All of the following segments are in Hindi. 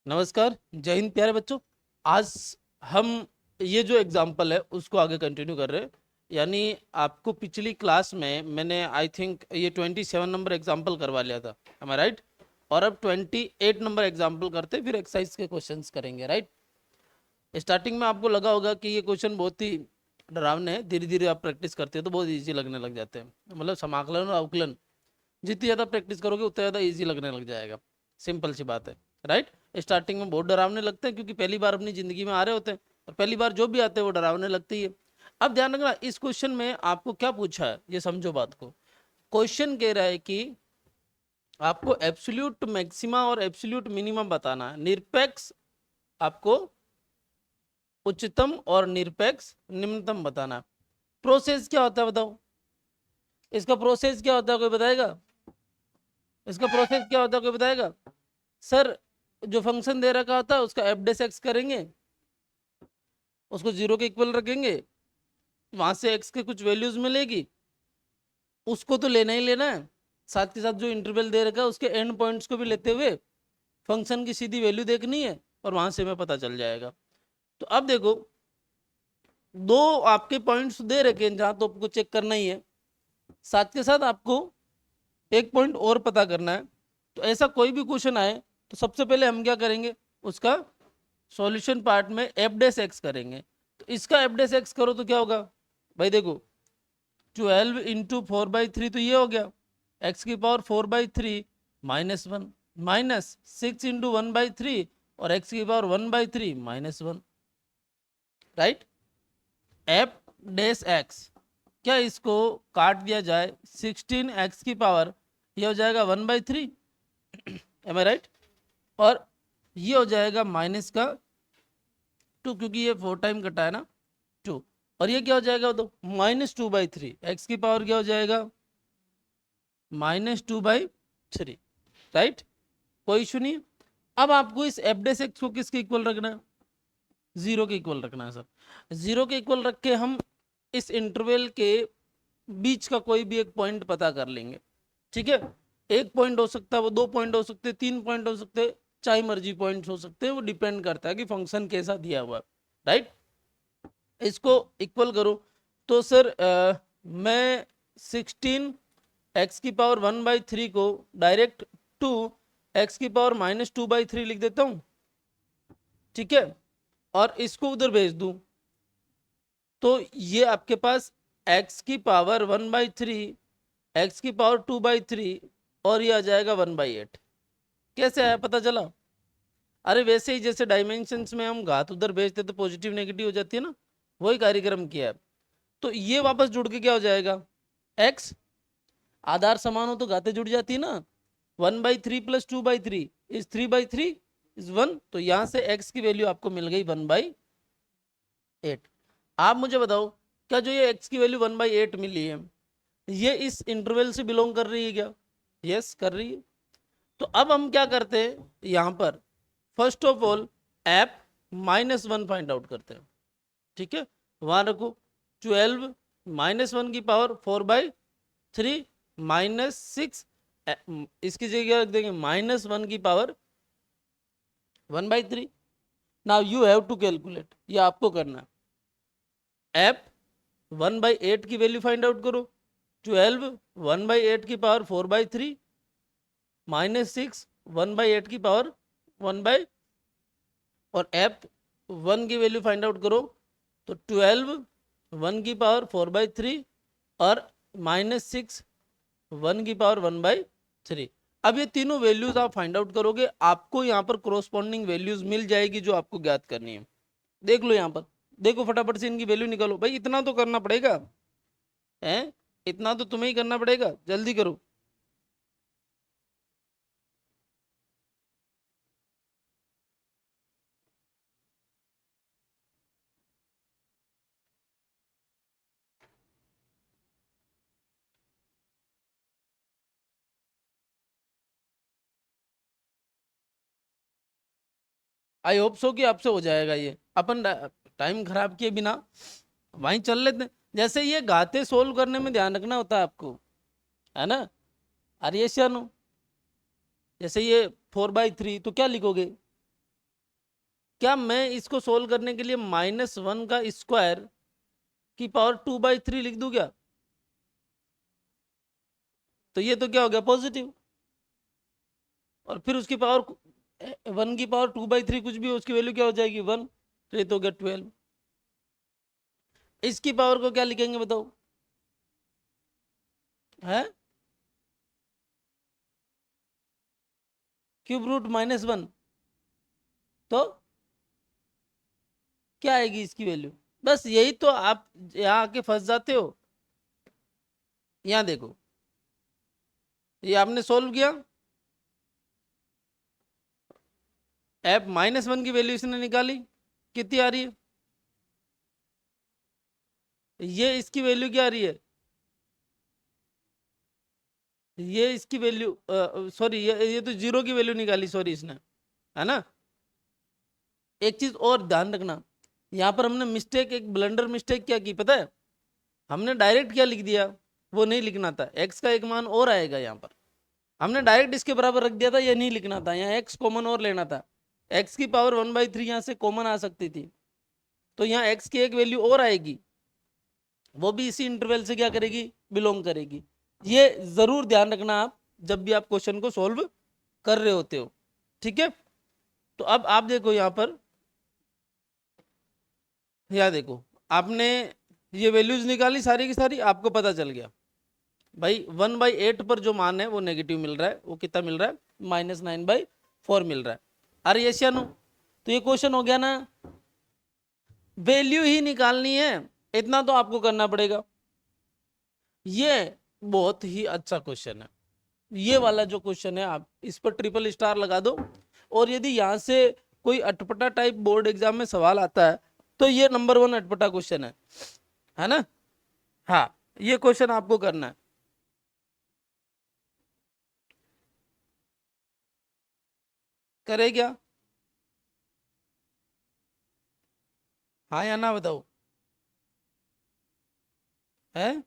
नमस्कार, जय हिंद प्यारे बच्चों। आज हम ये जो एग्जाम्पल है उसको आगे कंटिन्यू कर रहे हैं। यानी आपको पिछली क्लास में मैंने आई थिंक ये 27 नंबर एग्जाम्पल करवा लिया था, am I राइट? और अब 28 नंबर एग्जाम्पल करते फिर एक्सरसाइज के क्वेश्चंस करेंगे, राइट? स्टार्टिंग में आपको लगा होगा कि ये क्वेश्चन बहुत ही डरावने हैं, धीरे धीरे आप प्रैक्टिस करते हैं तो बहुत ईजी लगने लग जाते हैं। मतलब समाकलन और अवकलन जितनी ज़्यादा प्रैक्टिस करोगे उतना ज़्यादा ईजी लगने लग जाएगा। सिंपल सी बात है, राइट? स्टार्टिंग में बहुत डरावने लगते हैं क्योंकि पहली बार अपनी ज़िंदगी में आ रहे होते हैं, और पहली बार जो भी आते हैं वो डरावने लगती है। अब ध्यान रखना, इस क्वेश्चन में आपको क्या पूछा है ये समझो बात को। क्वेश्चन कह रहा है कि आपको एब्सोल्यूट मैक्सिमा और एब्सोल्यूट मिनिमम बताना है, निरपेक्ष आपको उच्चतम और निरपेक्ष निम्नतम बताना है। प्रोसेस क्या होता है बताओ, इसका प्रोसेस क्या होता है, कोई बताएगा? इसका प्रोसेस क्या होता है, कोई बताएगा? सर, जो फंक्शन दे रखा होता है उसका एफ डेस एक्स करेंगे, उसको जीरो के इक्वल रखेंगे, वहां से एक्स के कुछ वैल्यूज मिलेगी, उसको तो लेना ही लेना है, साथ के साथ जो इंटरवल दे रखा है उसके एंड पॉइंट्स को भी लेते हुए फंक्शन की सीधी वैल्यू देखनी है, और वहां से हमें पता चल जाएगा। तो अब देखो, दो आपके पॉइंट्स दे रखे हैं जहां तो आपको चेक करना ही है, साथ के साथ आपको एक पॉइंट और पता करना है। तो ऐसा कोई भी क्वेश्चन आए तो सबसे पहले हम क्या करेंगे, उसका सॉल्यूशन पार्ट में एफ डेस एक्स करेंगे। तो इसका एफ डेस एक्स करो तो क्या होगा भाई, देखो 12 इंटू 4/3 तो ये हो गया, एक्स की पावर 4/3 -1, माइनस 6 इंटू 1/3 और एक्स की पावर 1/3 -1, राइट? एफ डेस एक्स, क्या इसको काट दिया जाए 16 एक्स की पावर, ये हो जाएगा 1/3, एम आई राइट? और ये हो जाएगा माइनस का 2, क्योंकि ये 4 टाइम कटा है ना, 2। और ये क्या हो जाएगा तो -2/3, एक्स की पावर क्या हो जाएगा -2/3, राइट? कोई इशू नहीं है। अब आपको इस एफ डेस एक्स को किसके इक्वल रखना है? जीरो के इक्वल रखना है सर। जीरो के इक्वल रख के हम इस इंटरवल के बीच का कोई भी एक पॉइंट पता कर लेंगे, ठीक है? एक पॉइंट हो सकता है, वो 2 पॉइंट हो सकते हैं, 3 पॉइंट हो सकते हैं, चाहे मर्जी पॉइंट्स हो सकते हैं, वो डिपेंड करता है कि फंक्शन कैसा दिया हुआ है, राइट? इसको इक्वल करो तो सर मैं 16 एक्स की पावर 1/3 को डायरेक्ट 2 एक्स की पावर -2/3 लिख देता हूं, ठीक है? और इसको उधर भेज दूं तो ये आपके पास एक्स की पावर 1/3, एक्स की पावर 2/3, और ये आ जाएगा 1/8। कैसे आया पता चला? अरे वैसे ही जैसे डायमेंशंस में हम घात उधर भेजते तो पॉजिटिव नेगेटिव हो जाती है ना, वही कार्यक्रम किया है। तो ये वापस जुड़ के क्या हो जाएगा, एक्स, आधार समान हो तो घातें जुड़ जाती है ना, 1/3 प्लस 2/3 इज 3/3 इज 1, तो यहां से एक्स की वैल्यू आपको मिल गई 1/8। आप मुझे बताओ, क्या जो ये एक्स की वैल्यू 1/8 मिली है, ये इस इंटरवल से बिलोंग कर रही है क्या? यस, कर रही है। तो अब हम क्या करते हैं यहां पर, first of all app -1 find out करते हैं, ठीक है? वहां रखो 12 -1 की पावर 4/3 -6, इसकी जगह रख देंगे -1 की power 1/3। Now you have to calculate, ये आपको करना है। एप 1/8 की वैल्यू फाइंड आउट करो, 12 1/8 की पावर 4/3 -6 1/8 की पावर 1/, और एप 1 की वैल्यू फाइंड आउट करो तो 12 1 की पावर 4/3 और -6 1 की पावर 1/3। अब ये तीनों वैल्यूज आप फाइंड आउट करोगे, आपको यहाँ पर क्रोस्पॉन्डिंग वैल्यूज मिल जाएगी जो आपको ज्ञात करनी है। देख लो यहाँ पर, देखो फटाफट से इनकी वैल्यू निकालो भाई, इतना तो करना पड़ेगा, है? इतना तो तुम्हें ही करना पड़ेगा, जल्दी करो। आई होप सो कि आपसे हो जाएगा ये, अपन टाइम खराब किए बिना वहीं चल लेते हैं। जैसे ये गाते सोल्व करने में ध्यान रखना होता है आपको, है ना? अरे ये शानू, जैसे ये 4/3 तो क्या लिखोगे, क्या मैं इसको सोल्व करने के लिए -1 का स्क्वायर की पावर 2/3 लिख दूं क्या? तो ये तो क्या हो गया, पॉजिटिव। और फिर उसकी पावर 1 की पावर 2/3 कुछ भी हो, उसकी वैल्यू क्या हो जाएगी, 1। तो ये तो हो गया 12। इसकी पावर को क्या लिखेंगे बताओ, है क्यूब रूट -1। तो क्या आएगी इसकी वैल्यू? बस यही तो आप यहाँ आके फंस जाते हो। यहाँ देखो, ये आपने सोल्व किया, एफ -1 की वैल्यू इसने निकाली, कितनी आ रही है? ये इसकी वैल्यू क्या आ रही है? ये इसकी वैल्यू, सॉरी, ये तो 0 की वैल्यू निकाली, सॉरी इसने, है ना। एक चीज और ध्यान रखना, यहाँ पर हमने मिस्टेक, एक ब्लंडर मिस्टेक क्या की पता है? हमने डायरेक्ट क्या लिख दिया, वो नहीं लिखना था। एक्स का एक मान और आएगा यहाँ पर, हमने डायरेक्ट इसके बराबर रख दिया था, ये नहीं लिखना था, यहाँ एक्स कॉमन और लेना था। एक्स की पावर 1/3 यहाँ से कॉमन आ सकती थी, तो यहाँ एक्स की एक वैल्यू और आएगी, वो भी इसी इंटरवल से क्या करेगी, बिलोंग करेगी। ये जरूर ध्यान रखना आप जब भी आप क्वेश्चन को सोल्व कर रहे होते हो, ठीक है। तो अब आप देखो यहाँ पर, यहाँ देखो, आपने ये वैल्यूज निकाली सारी की सारी, आपको पता चल गया भाई 1/8 पर जो मान है वो नेगेटिव मिल रहा है, वो कितना मिल रहा है, -9/4 मिल रहा है। अरे यस या नो? तो ये क्वेश्चन हो गया ना, वैल्यू ही निकालनी है, इतना तो आपको करना पड़ेगा। ये बहुत ही अच्छा क्वेश्चन है, ये वाला जो क्वेश्चन है आप इस पर ट्रिपल स्टार लगा दो। और यदि यहाँ से कोई अटपटा टाइप बोर्ड एग्जाम में सवाल आता है तो ये नंबर 1 अटपटा क्वेश्चन है ना। हाँ, ये क्वेश्चन आपको करना है। करे क्या? हाँ या ना बताओ, है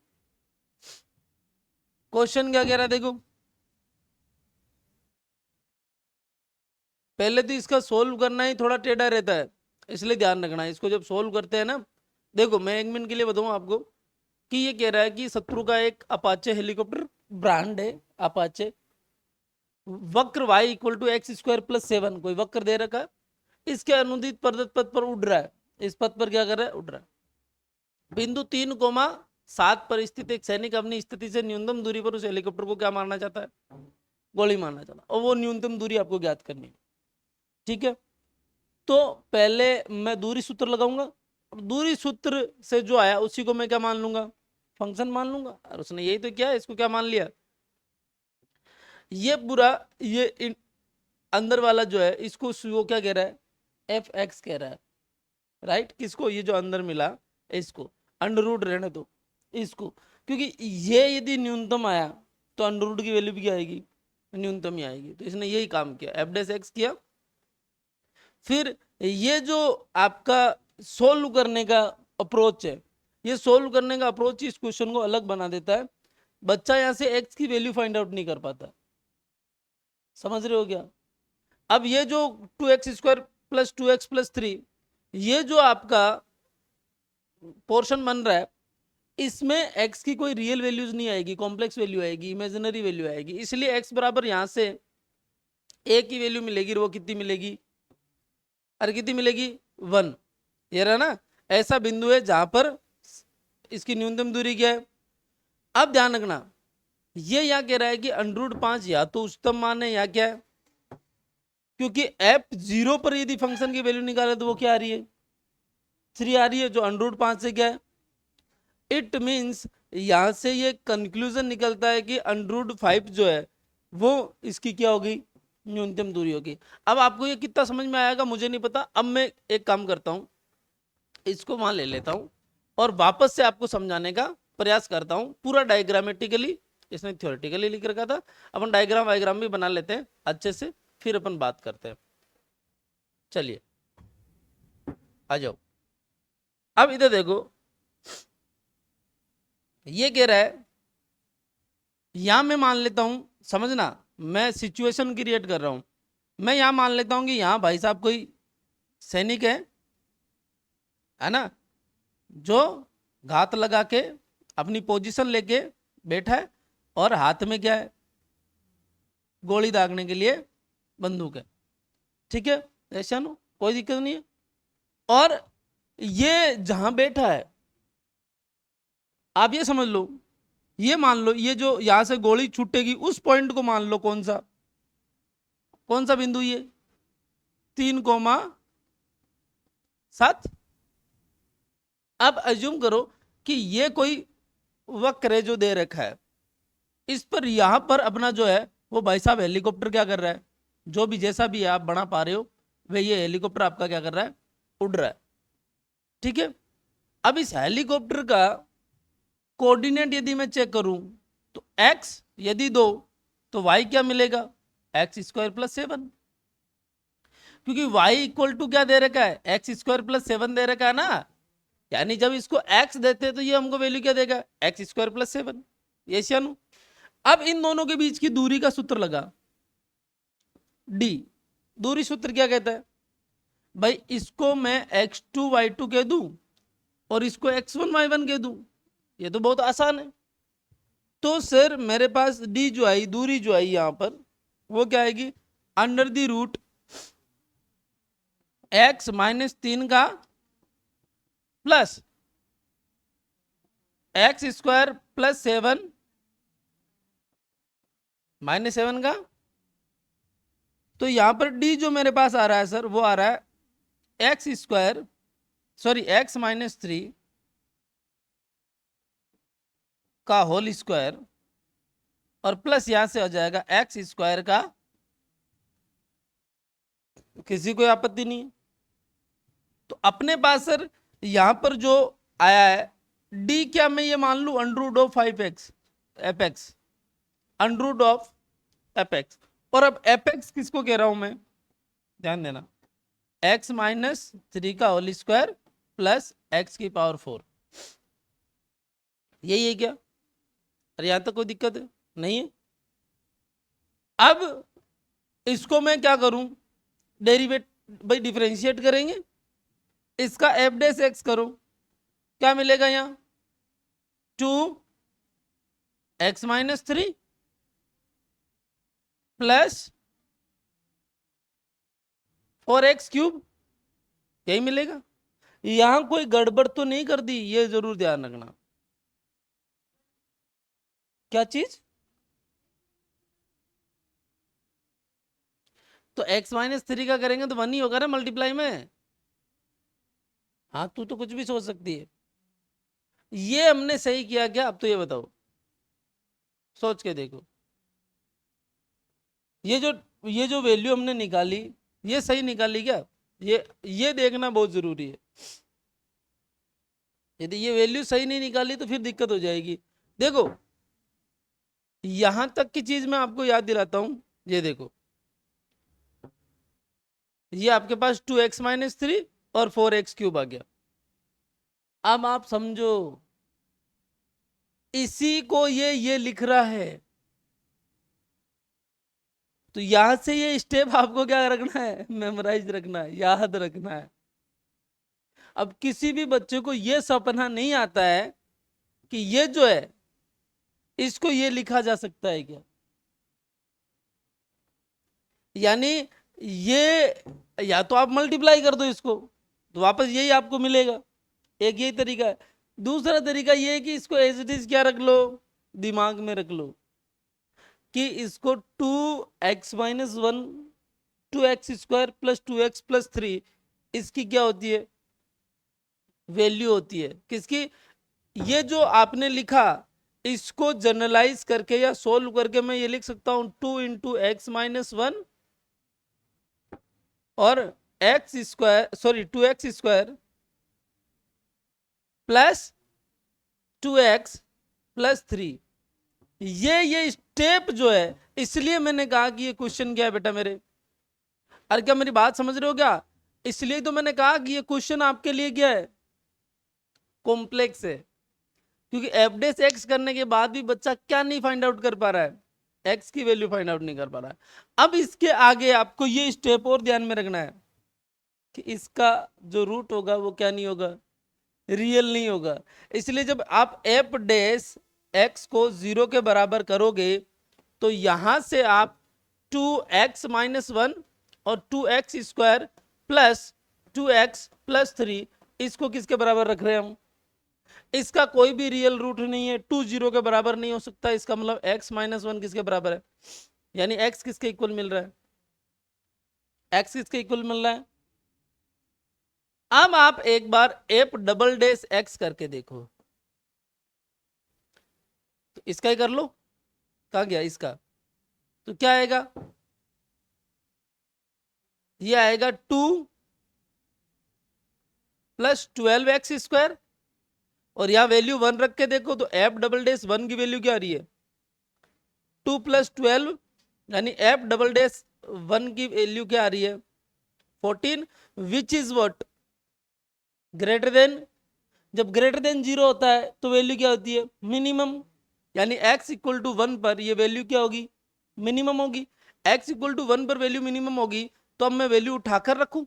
क्वेश्चन क्या कह रहा है देखो, पहले तो इसका सोल्व करना ही थोड़ा टेढ़ा रहता है, इसलिए ध्यान रखना है इसको जब सोल्व करते हैं ना। देखो मैं 1 मिनट के लिए बताऊं आपको कि ये कह रहा है कि शत्रु का एक अपाचे हेलीकॉप्टर ब्रांड है, अपाचे, वक्र y = x² + 7, कोई वक्र दे रखा है, इसके अनुदित प्रदत्त पथ पर उड़ रहा है, इस पथ पर क्या कर रहा है, उड़ रहा है। बिंदु 3,7 पर स्थित एक सैनिक अपनी स्थिति से न्यूनतम दूरी पर उस हेलीकॉप्टर को क्या मारना चाहता है, गोली मारना चाहता है, और वो न्यूनतम दूरी आपको ज्ञात करनी है, ठीक है। तो पहले मैं दूरी सूत्र लगाऊंगा, दूरी सूत्र से जो आया उसी को मैं क्या मान लूंगा, फंक्शन मान लूंगा। और उसने यही तो किया, इसको क्या मान लिया, ये पूरा, ये अंदर वाला जो है इसको वो क्या कह रहा है, f(x) कह रहा है, राइट। किसको, ये जो अंदर मिला इसको अंडर रूट रहने दो इसको, क्योंकि ये यदि न्यूनतम आया तो अंडर रूट की वैल्यू भी क्या आएगी, न्यूनतम ही आएगी। तो इसने यही काम किया, f(x) किया। फिर ये जो आपका सोल्व करने का अप्रोच है, ये सोल्व करने का अप्रोच इस क्वेश्चन को अलग बना देता है। बच्चा यहां से x की वैल्यू फाइंड आउट नहीं कर पाता, समझ रहे हो क्या? अब ये जो 2x² + 2x + 3, ये जो आपका पोर्शन बन रहा है, इसमें x की कोई रियल वैल्यूज नहीं आएगी, कॉम्प्लेक्स वैल्यू आएगी, इमेजिनरी वैल्यू आएगी। इसलिए x बराबर यहां से a की वैल्यू मिलेगी, वो कितनी मिलेगी, अरे कितनी मिलेगी, 1। ये रहा ना, ऐसा बिंदु है जहां पर इसकी न्यूनतम दूरी क्या है। अब ध्यान रखना, ये यहाँ कह रहा है कि √5 या तो उच्चतम मान है या क्या है, क्योंकि f0 पर यदि फंक्शन की वैल्यू निकाले तो वो क्या आ रही है, 3 आ रही है, जो √5 से क्या है। इट मीन्स यहां से ये कंक्लूजन निकलता है कि √5 जो है वो इसकी क्या होगी, न्यूनतम दूरी होगी। अब आपको ये कितना समझ में आएगा मुझे नहीं पता। अब मैं एक काम करता हूं, इसको वहां ले लेता हूं और वापस से आपको समझाने का प्रयास करता हूं, पूरा डायग्रामेटिकली। इसने थ्योरेटिकली लिख रखा था, अपन डायग्राम वायग्राम भी बना लेते हैं अच्छे से, फिर अपन बात करते हैं। चलिए आ जाओ। अब इधर देखो, ये कह रहा है, यहां मैं मान लेता हूं, समझना मैं सिचुएशन क्रिएट कर रहा हूं। मैं यहां मान लेता हूं कि यहां भाई साहब कोई सैनिक है ना, जो घात लगा के अपनी पोजीशन लेके बैठा है और हाथ में क्या है, गोली दागने के लिए बंदूक है। ठीक है, ऐसा नो कोई दिक्कत नहीं है। और ये जहां बैठा है, आप ये समझ लो, ये मान लो ये जो यहां से गोली छूटेगी उस पॉइंट को मान लो कौन सा बिंदु, ये 3,7। अब अज्यूम करो कि ये कोई वक्र है जो दे रखा है, इस पर यहां पर अपना जो है वो भाई साहब हेलीकॉप्टर क्या कर रहा है, जो भी जैसा भी आप बना पा रहे हो वे, ये हेलीकॉप्टर आपका क्या कर रहा है, उड़ रहा है। ठीक है, अब इस हेलीकॉप्टर का कोऑर्डिनेट यदि मैं चेक करूं तो x यदि दो तो y क्या मिलेगा, x² + 7, क्योंकि y इक्वल टू क्या दे रखा है, x² + 7 दे रखा है ना। यानी जब इसको x देते तो ये हमको वैल्यू क्या देगा, x² + 7। ये सियानु। अब इन दोनों के बीच की दूरी का सूत्र लगा, d। दूरी सूत्र क्या कहता है भाई, इसको मैं x2 y2 कह दूं और इसको x1 y1 कह दूं, ये तो बहुत आसान है। तो सर मेरे पास d जो आई, दूरी जो आई यहां पर, वो क्या आएगी, √√x -3 का प्लस x² + 7 -7 का। तो यहां पर d जो मेरे पास आ रहा है सर, वो आ रहा है x -3 का होल स्क्वायर और प्लस यहां से हो जाएगा x² का, किसी को आपत्ति नहीं है। तो अपने पास सर यहां पर जो आया है d, क्या मैं ये मान लू √5x fx, √f(x). और अब fx किसको कह रहा हूं मैं, ध्यान देना, x -3 का होल स्क्वायर प्लस x⁴। यही है क्या, अरे यहां तक कोई दिक्कत है नहीं है। अब इसको मैं क्या करूं, डेरिवेट भाई डिफरेंशिएट करेंगे, इसका f' करो, क्या मिलेगा यहां, 2x -3 प्लस 4x³, यही मिलेगा। यहां कोई गड़बड़ तो नहीं कर दी, ये जरूर ध्यान रखना। क्या चीज, तो x -3 का करेंगे तो 1 ही होगा ना मल्टीप्लाई में। हाँ तू तो कुछ भी सोच सकती है। ये हमने सही किया क्या, अब तो ये बताओ, सोच के देखो, ये जो वैल्यू हमने निकाली ये सही निकाली क्या, ये देखना बहुत जरूरी है। यदि ये वैल्यू सही नहीं निकाली तो फिर दिक्कत हो जाएगी। देखो यहां तक की चीज मैं आपको याद दिलाता हूं, ये देखो, ये आपके पास 2x -3 और 4x³ आ गया। अब आप समझो, इसी को ये लिख रहा है, तो यहां से ये स्टेप आपको क्या रखना है, मेमोराइज रखना है, याद रखना है। अब किसी भी बच्चे को ये सपना नहीं आता है कि ये जो है इसको ये लिखा जा सकता है क्या, यानी ये या तो आप मल्टीप्लाई कर दो इसको तो वापस यही आपको मिलेगा, एक यही तरीका है। दूसरा तरीका ये है कि इसको एज इट इज क्या रख लो, दिमाग में रख लो कि इसको 2x - 1 2x² + 2x + 3 इसकी क्या होती है, वैल्यू होती है किसकी, ये जो आपने लिखा इसको जनरलाइज करके या सोल्व करके मैं ये लिख सकता हूं 2 × x - 1 और x² प्लस 2x + 3। ये स्टेप जो है, इसलिए मैंने कहा कि ये क्वेश्चन क्या है बेटा मेरे, अरे क्या मेरी बात समझ रहे हो क्या, इसलिए तो मैंने कहा कि ये क्वेश्चन आपके लिए क्या है, कॉम्प्लेक्स है। क्योंकि f' करने के बाद भी बच्चा क्या नहीं फाइंड आउट कर पा रहा है, x की वैल्यू फाइंड आउट नहीं कर पा रहा है। अब इसके आगे आपको ये स्टेप और ध्यान में रखना है, कि इसका जो रूट होगा वो क्या नहीं होगा, रियल नहीं होगा। इसलिए जब आप एफ डैश एक्स को 0 के बराबर करोगे तो यहां से आप 2x-1 और 2x² प्लस 2x+3 इसको किसके बराबर रख रहे हैं हम, इसका कोई भी रियल रूट नहीं है, 2 0 के बराबर नहीं हो सकता। इसका मतलब x-1 किसके बराबर है, यानी x किसके इक्वल मिल रहा है, x किसके इक्वल मिल रहा है। अब आप एक बार एफ डबल डैश एक्स करके देखो, तो इसका ही कर लो, कहा गया इसका, तो क्या आएगा, ये आएगा 2 + 12x², और यहां वैल्यू 1 रख के देखो तो एफ डबल डैश 1 की वैल्यू क्या आ रही है, 2 + 12, यानी एफ डबल डैश 1 की वैल्यू क्या आ रही है, 14, which is what, greater than. जब ग्रेटर देन 0 होता है तो वैल्यू क्या होती है, मिनिमम, यानी x = 1 पर ये वैल्यू क्या होगी, मिनिमम होगी। x = 1 पर वैल्यू मिनिमम होगी तो अब मैं वैल्यू उठाकर रखूं।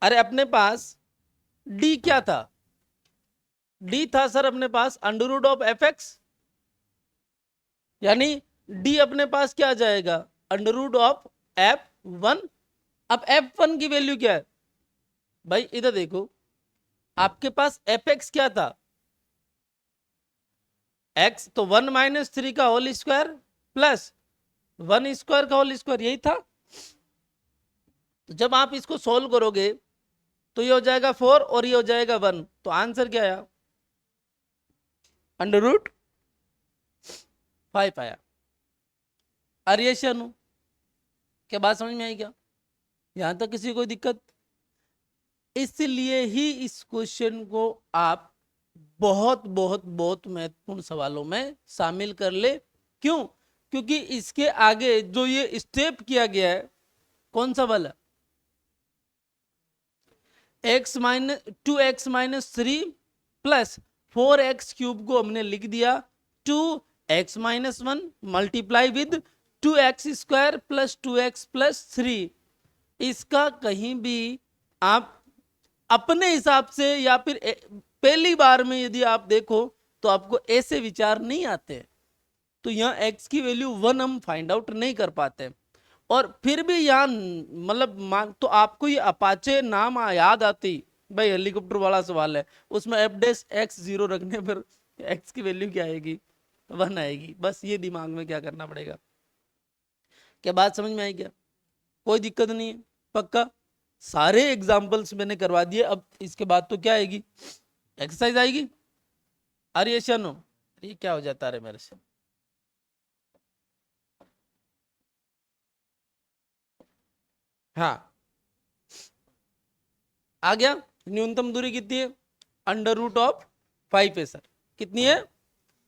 अरे अपने पास d क्या था, d था सर अपने अंडर रूट ऑफ fx, यानी d अपने पास क्या आ जाएगा, अंडर रूट ऑफ f1। अब f1 की वैल्यू क्या है भाई, इधर देखो, आपके पास fx क्या था, x तो 1 - 3 का होल स्क्वायर प्लस 1 स्क्वायर का होल स्क्वायर, यही था। तो जब आप इसको सोल्व करोगे तो ये हो जाएगा 4 और ये हो जाएगा 1, तो आंसर क्या आया, अंडर रूट 5 आया। अरिएशन क्या बात समझ में आई क्या, यहां तक किसी कोई दिक्कत। इसलिए ही इस क्वेश्चन को आप बहुत बहुत बहुत महत्वपूर्ण सवालों में शामिल कर ले। क्यों, क्योंकि इसके आगे जो ये स्टेप किया गया है, कौन सा वाला, 2x-3 प्लस 4x³ को हमने लिख दिया 2x-1 multiply with 2x² plus 2x+3। इसका कहीं भी आप अपने हिसाब से या फिर पहली बार में यदि आप देखो तो आपको ऐसे विचार नहीं आते, तो यहाँ x की वैल्यू 1 हम फाइंड आउट नहीं कर पाते। और फिर भी यहाँ मतलब तो आपको ये अपाचे नाम याद आती, भाई हेलीकॉप्टर वाला सवाल है, उसमें f'(x) 0 रखने पर x की वैल्यू क्या आएगी, 1 आएगी। बस ये दिमाग में क्या करना पड़ेगा। क्या बात समझ में आई क्या, कोई दिक्कत नहीं है, पक्का। सारे एग्जाम्पल्स मैंने करवा दिए, अब इसके बाद तो क्या आएगी, एक्सरसाइज आएगी। अरे ये क्या हो जाता है मेरे से, हाँ आ गया। न्यूनतम दूरी कितनी है, अंडर रूट ऑफ 5 है सर, कितनी है,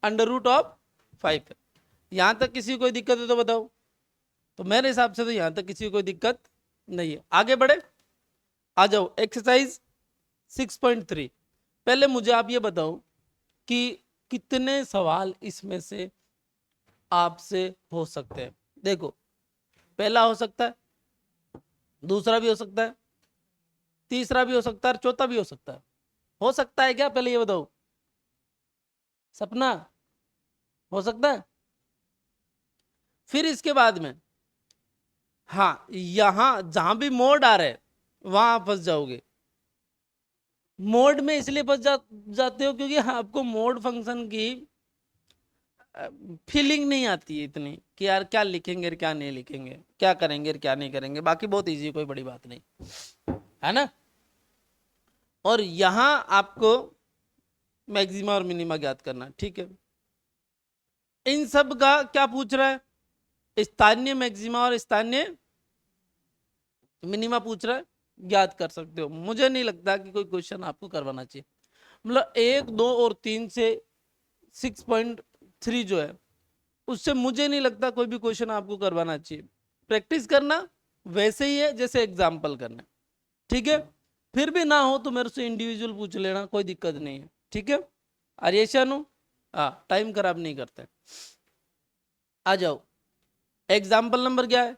अंडर रूट ऑफ 5 है। यहां तक किसी को कोई दिक्कत है तो बताओ, तो मेरे हिसाब से तो यहां तक किसी को कोई दिक्कत नहीं है। आगे बढ़े, आ जाओ एक्सरसाइज 6.3। पहले मुझे आप ये बताओ कि कितने सवाल इसमें से आपसे हो सकते हैं। देखो, पहला हो सकता है, दूसरा भी हो सकता है, तीसरा भी हो सकता है, चौथा भी हो सकता है क्या, पहले ये बताओ, सपना हो सकता है। फिर इसके बाद में, हाँ यहां जहां भी मोड आ रहा है वहां आप फंस जाओगे। मोड में इसलिए फंस जाते हो क्योंकि आपको मोड फंक्शन की फीलिंग नहीं आती है इतनी कि यार क्या लिखेंगे और क्या नहीं लिखेंगे, क्या करेंगे और क्या नहीं करेंगे। बाकी बहुत इजी, कोई बड़ी बात नहीं है ना। और यहां आपको मैक्सिमा और मिनिमा ज्ञात करना, ठीक है। इन सब का क्या पूछ रहा है, स्थानीय मैक्सिमा और स्थानीय मिनिमा पूछ रहा है, ज्ञात कर सकते हो। मुझे नहीं लगता कि कोई क्वेश्चन आपको करवाना चाहिए, मतलब 1, 2 और 3 से 6.3 जो है उससे मुझे नहीं लगता कोई भी क्वेश्चन आपको करवाना चाहिए। प्रैक्टिस करना वैसे ही है जैसे एग्जाम्पल करना, ठीक है। फिर भी ना हो तो मेरे से इंडिविजुअल पूछ लेना, कोई दिक्कत नहीं है, ठीक है। आर्यशन हो, हाँ टाइम खराब नहीं करते। आ जाओ, एग्जाम्पल नंबर क्या है,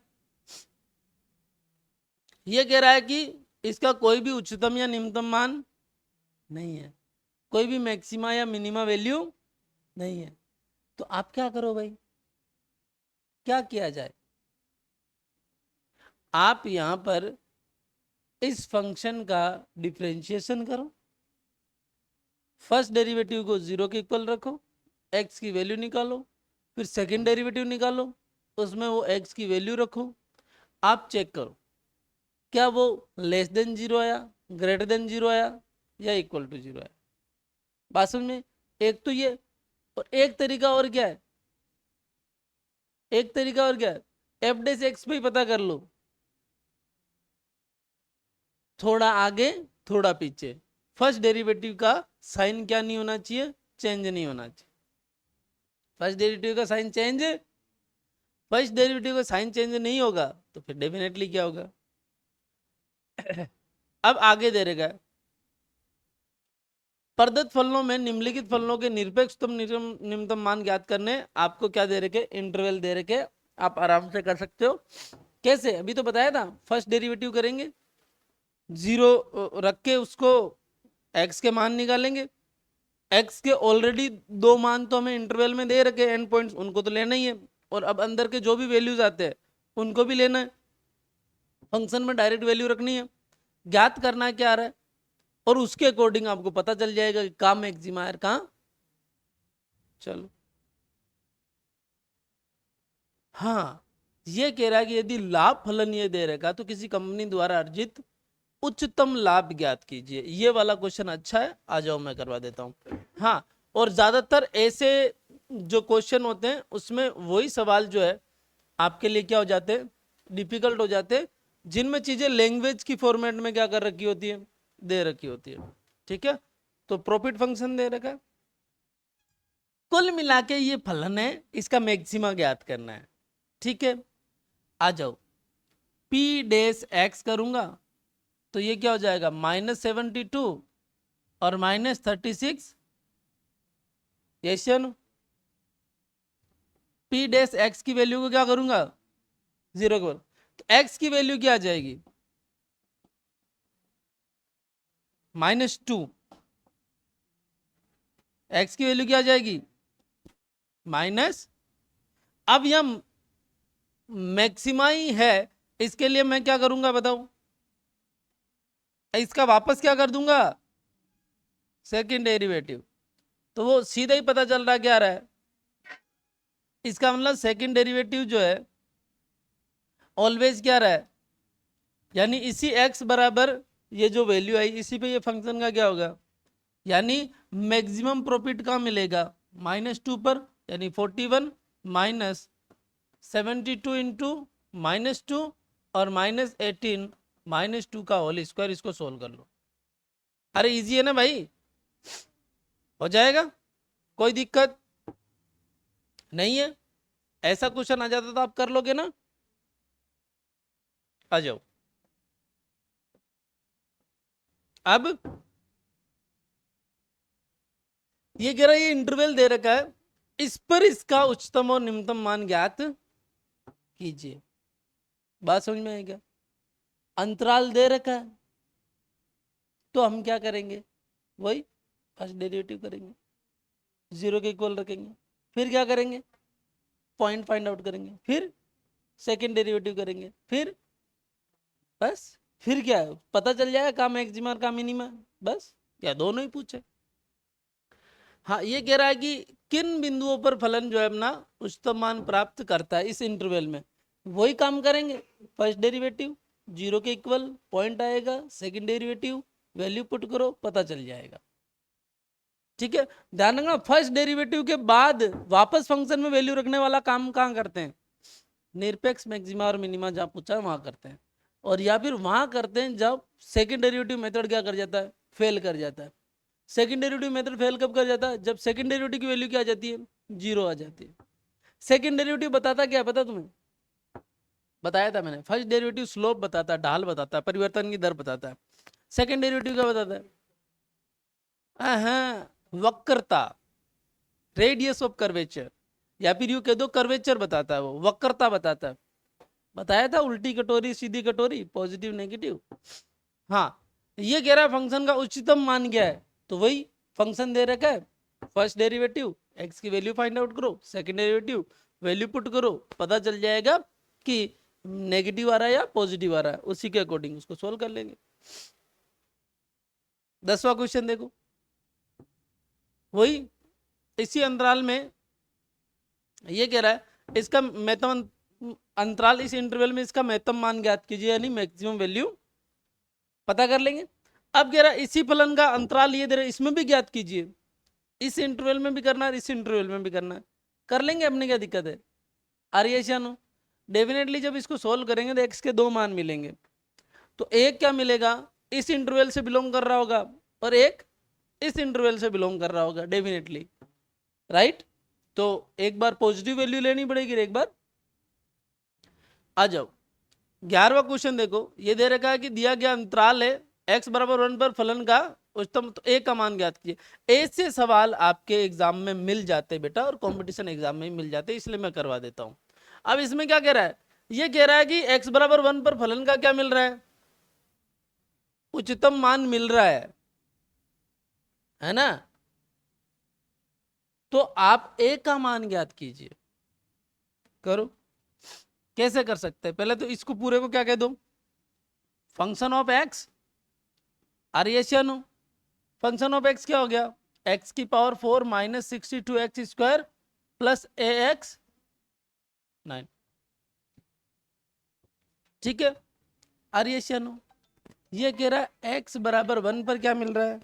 ये कह रहा है कि इसका कोई भी उच्चतम या निम्नतम मान नहीं है, कोई भी मैक्सिमा या मिनिमा वैल्यू नहीं है। तो आप क्या करो भाई, क्या किया जाए? आप यहां पर इस फंक्शन का डिफरेंशिएशन करो, फर्स्ट डेरिवेटिव को 0 के इक्वल रखो, x की वैल्यू निकालो, फिर सेकंड डेरिवेटिव निकालो, उसमें वो x की वैल्यू रखो। आप चेक करो क्या वो लेस देन 0 आया, ग्रेटर देन 0 आया, या इक्वल टू 0 आया। बात समझ में? एक तो ये, और एक तरीका और क्या है, एक तरीका और क्या है, एफ डे से एक्स पे ही पता कर लो, थोड़ा आगे थोड़ा पीछे, फर्स्ट डेरिवेटिव का साइन क्या नहीं होना चाहिए, चेंज नहीं होना चाहिए। फर्स्ट डेरिवेटिव का साइन चेंज, फर्स्ट डेरिवेटिव का साइन चेंज नहीं होगा तो फिर डेफिनेटली क्या होगा। अब आगे दे रहेगा, प्रदत्त फलनों में निम्नलिखित फलनों के निरपेक्षतम निम्नतम मान ज्ञात करने। आपको क्या दे रखे, इंटरवल दे रखे, आप आराम से कर सकते हो। कैसे, अभी तो बताया था, फर्स्ट डेरिवेटिव करेंगे, 0 रख के उसको x के मान निकालेंगे, x के ऑलरेडी 2 मान तो हमें इंटरवल में दे रखे एंड पॉइंट्स, उनको तो लेना ही है, और अब अंदर के जो भी वैल्यूज आते हैं उनको भी लेना है, फंक्शन में डायरेक्ट वैल्यू रखनी है, ज्ञात करना है क्या आ रहा है, और उसके अकॉर्डिंग आपको पता चल जाएगा कि कहाँ मैक्सिमा है कहाँ। चलो, हाँ, ये कह रहा है कि यदि लाभ फलन ये दे रहेगा तो किसी कंपनी द्वारा अर्जित उच्चतम लाभ ज्ञात कीजिए। ये वाला क्वेश्चन अच्छा है, आ जाओ मैं करवा देता हूँ। हाँ, और ज्यादातर ऐसे जो क्वेश्चन होते हैं उसमें वही सवाल जो है आपके लिए क्या हो जाते हैं, डिफिकल्ट हो जाते हैं, जिनमें चीजें लैंग्वेज की फॉर्मेट में क्या कर रखी होती है, दे रखी होती है। ठीक है, तो प्रॉफिट फंक्शन दे रखा है, कुल मिला के ये फलन है, इसका मैक्सिमा ज्ञात करना है। ठीक है, आ जाओ, पी डैश एक्स करूंगा तो ये क्या हो जाएगा, -72 और -36, यस या नो। पी डैश एक्स की वैल्यू को क्या करूंगा, 0 के बराबर, तो एक्स की वैल्यू क्या आ जाएगी, -2, एक्स की वैल्यू क्या आ जाएगी, माइनस। अब यह मैक्सिमा ही है, इसके लिए मैं क्या करूंगा बताओ, इसका वापस क्या कर दूंगा, सेकंड डेरिवेटिव, तो वो सीधा ही पता चल रहा क्या रहा है, इसका मतलब सेकंड डेरिवेटिव जो है ऑलवेज क्या रहा है, यानी इसी x बराबर ये जो वैल्यू आई इसी पे ये फंक्शन का क्या होगा, यानी मैक्सिमम प्रॉफिट कहाँ मिलेगा, -2 पर, यानी 41 माइनस 72 इंटू -2 और -18 -2 का होल स्क्वायर, इसको सोल्व कर लो। अरे इजी है ना भाई, हो जाएगा, कोई दिक्कत नहीं है। ऐसा क्वेश्चन आ जाता तो आप कर लोगे ना। आ जाओ, अब ये कह रहा है ये इंटरवल दे रखा है, इस पर इसका उच्चतम और निम्नतम मान ज्ञात कीजिए। बात समझ में आई क्या? अंतराल दे रखा है तो हम क्या करेंगे, वही फर्स्ट डेरिवेटिव करेंगे, 0 के इक्वल रखेंगे, फिर क्या करेंगे, पॉइंट फाइंड आउट करेंगे, फिर सेकंड डेरिवेटिव करेंगे, फिर बस, फिर क्या है पता चल जाएगा का मैक्सिमा और का मिनिमा, बस, या दोनों ही पूछे। हाँ, ये कह रहा है कि किन बिंदुओं पर फलन जो है अपना उच्चतम मान प्राप्त करता है इस इंटरवल में, वही काम करेंगे, फर्स्ट डेरिवेटिव 0 के इक्वल, पॉइंट आएगा, सेकंड डेरिवेटिव वैल्यू पुट करो, पता चल जाएगा। ठीक है, ध्यान रखना, फर्स्ट डेरिवेटिव के बाद वापस फंक्शन में वैल्यू रखने वाला काम कहाँ करते हैं, निरपेक्ष मैक्सिमा और मिनिमा जहाँ पूछा है वहां करते हैं, और या फिर वहां करते हैं जब सेकंड डेरिवेटिव मेथड क्या कर जाता है, फेल कर जाता है। सेकंड डेरिवेटिव मेथड फेल कब कर जाता है, जब सेकंड डेरिवेटिव की वैल्यू क्या आ जाती है, 0 आ जाती है। सेकंड डेरिवेटिव बताता क्या, पता तुम्हें, बताया था मैंने, फर्स्ट डेरिवेटिव स्लोप बताता है, ढाल बताता है, परिवर्तन की दर बताता है, सेकंड डेरिवेटिव क्या बताता है, हाँ, वक्रता, रेडियस ऑफ कर्वेचर, या फिर यूं कह दो कर्वेचर बताता है, वो वक्रता बताता है। बताया था, उल्टी कटोरी सीधी कटोरी, पॉजिटिव नेगेटिव। हाँ, ये कह रहा है फंक्शन का उच्चतम मान क्या है, तो वही फंक्शन दे रखा है, फर्स्ट डेरिवेटिव एक्स की वैल्यू फाइंड आउट करो, सेकंड डेरिवेटिव वैल्यू पुट करो, पता चल जाएगा कि नेगेटिव आ रहा है या पॉजिटिव आ रहा है, उसी के अकॉर्डिंग उसको सोल्व कर लेंगे। 10वां क्वेश्चन देखो, वही इसी अंतराल में ये कह रहा है इसका महत्तम अंतराल, इस इंटरवल में इसका महत्तम मान ज्ञात कीजिए, यानी मैक्सिमम वैल्यू पता कर लेंगे। अब कह रहा है इसी फलन का अंतराल ये दे रहा है, इसमें भी ज्ञात कीजिए, इस इंटरवल में भी करना है, इस इंटरवल में भी करना है, कर लेंगे, अपने क्या दिक्कत है। आर्यशानु डेफिनेटली जब इसको सोल्व करेंगे तो एक्स के 2 मान मिलेंगे, तो एक क्या मिलेगा, इस इंटरवल से बिलोंग कर रहा होगा, और एक इस इंटरवल से बिलोंग कर रहा होगा डेफिनेटली, राइट। तो एक बार पॉजिटिव वैल्यू लेनी पड़ेगी, एक बार आ जाओ। 11वां क्वेश्चन देखो, ये दे रखा है कि दिया गया अंतराल है x बराबर 1 पर फलन का उच्चतम, तो ए का मान ज्ञात कीजिए। ऐसे सवाल आपके एग्जाम में मिल जाते बेटा, और कंपटीशन एग्जाम में मिल जाते, इसलिए मैं करवा देता हूं। अब इसमें क्या कह रहा है, ये कह रहा है कि x बराबर 1 पर फलन का क्या मिल रहा है, उच्चतम मान मिल रहा है ना। तो आप ए का मान ज्ञात कीजिए, करो। कैसे कर सकते हैं, पहले तो इसको पूरे को क्या कह दो, function of x. Aryan function of x क्या हो गया, एक्स की power 4 minus 62 x square plus a x 9, ठीक है। आर्यन ये कह रहा है एक्स बराबर 1 पर क्या मिल रहा है,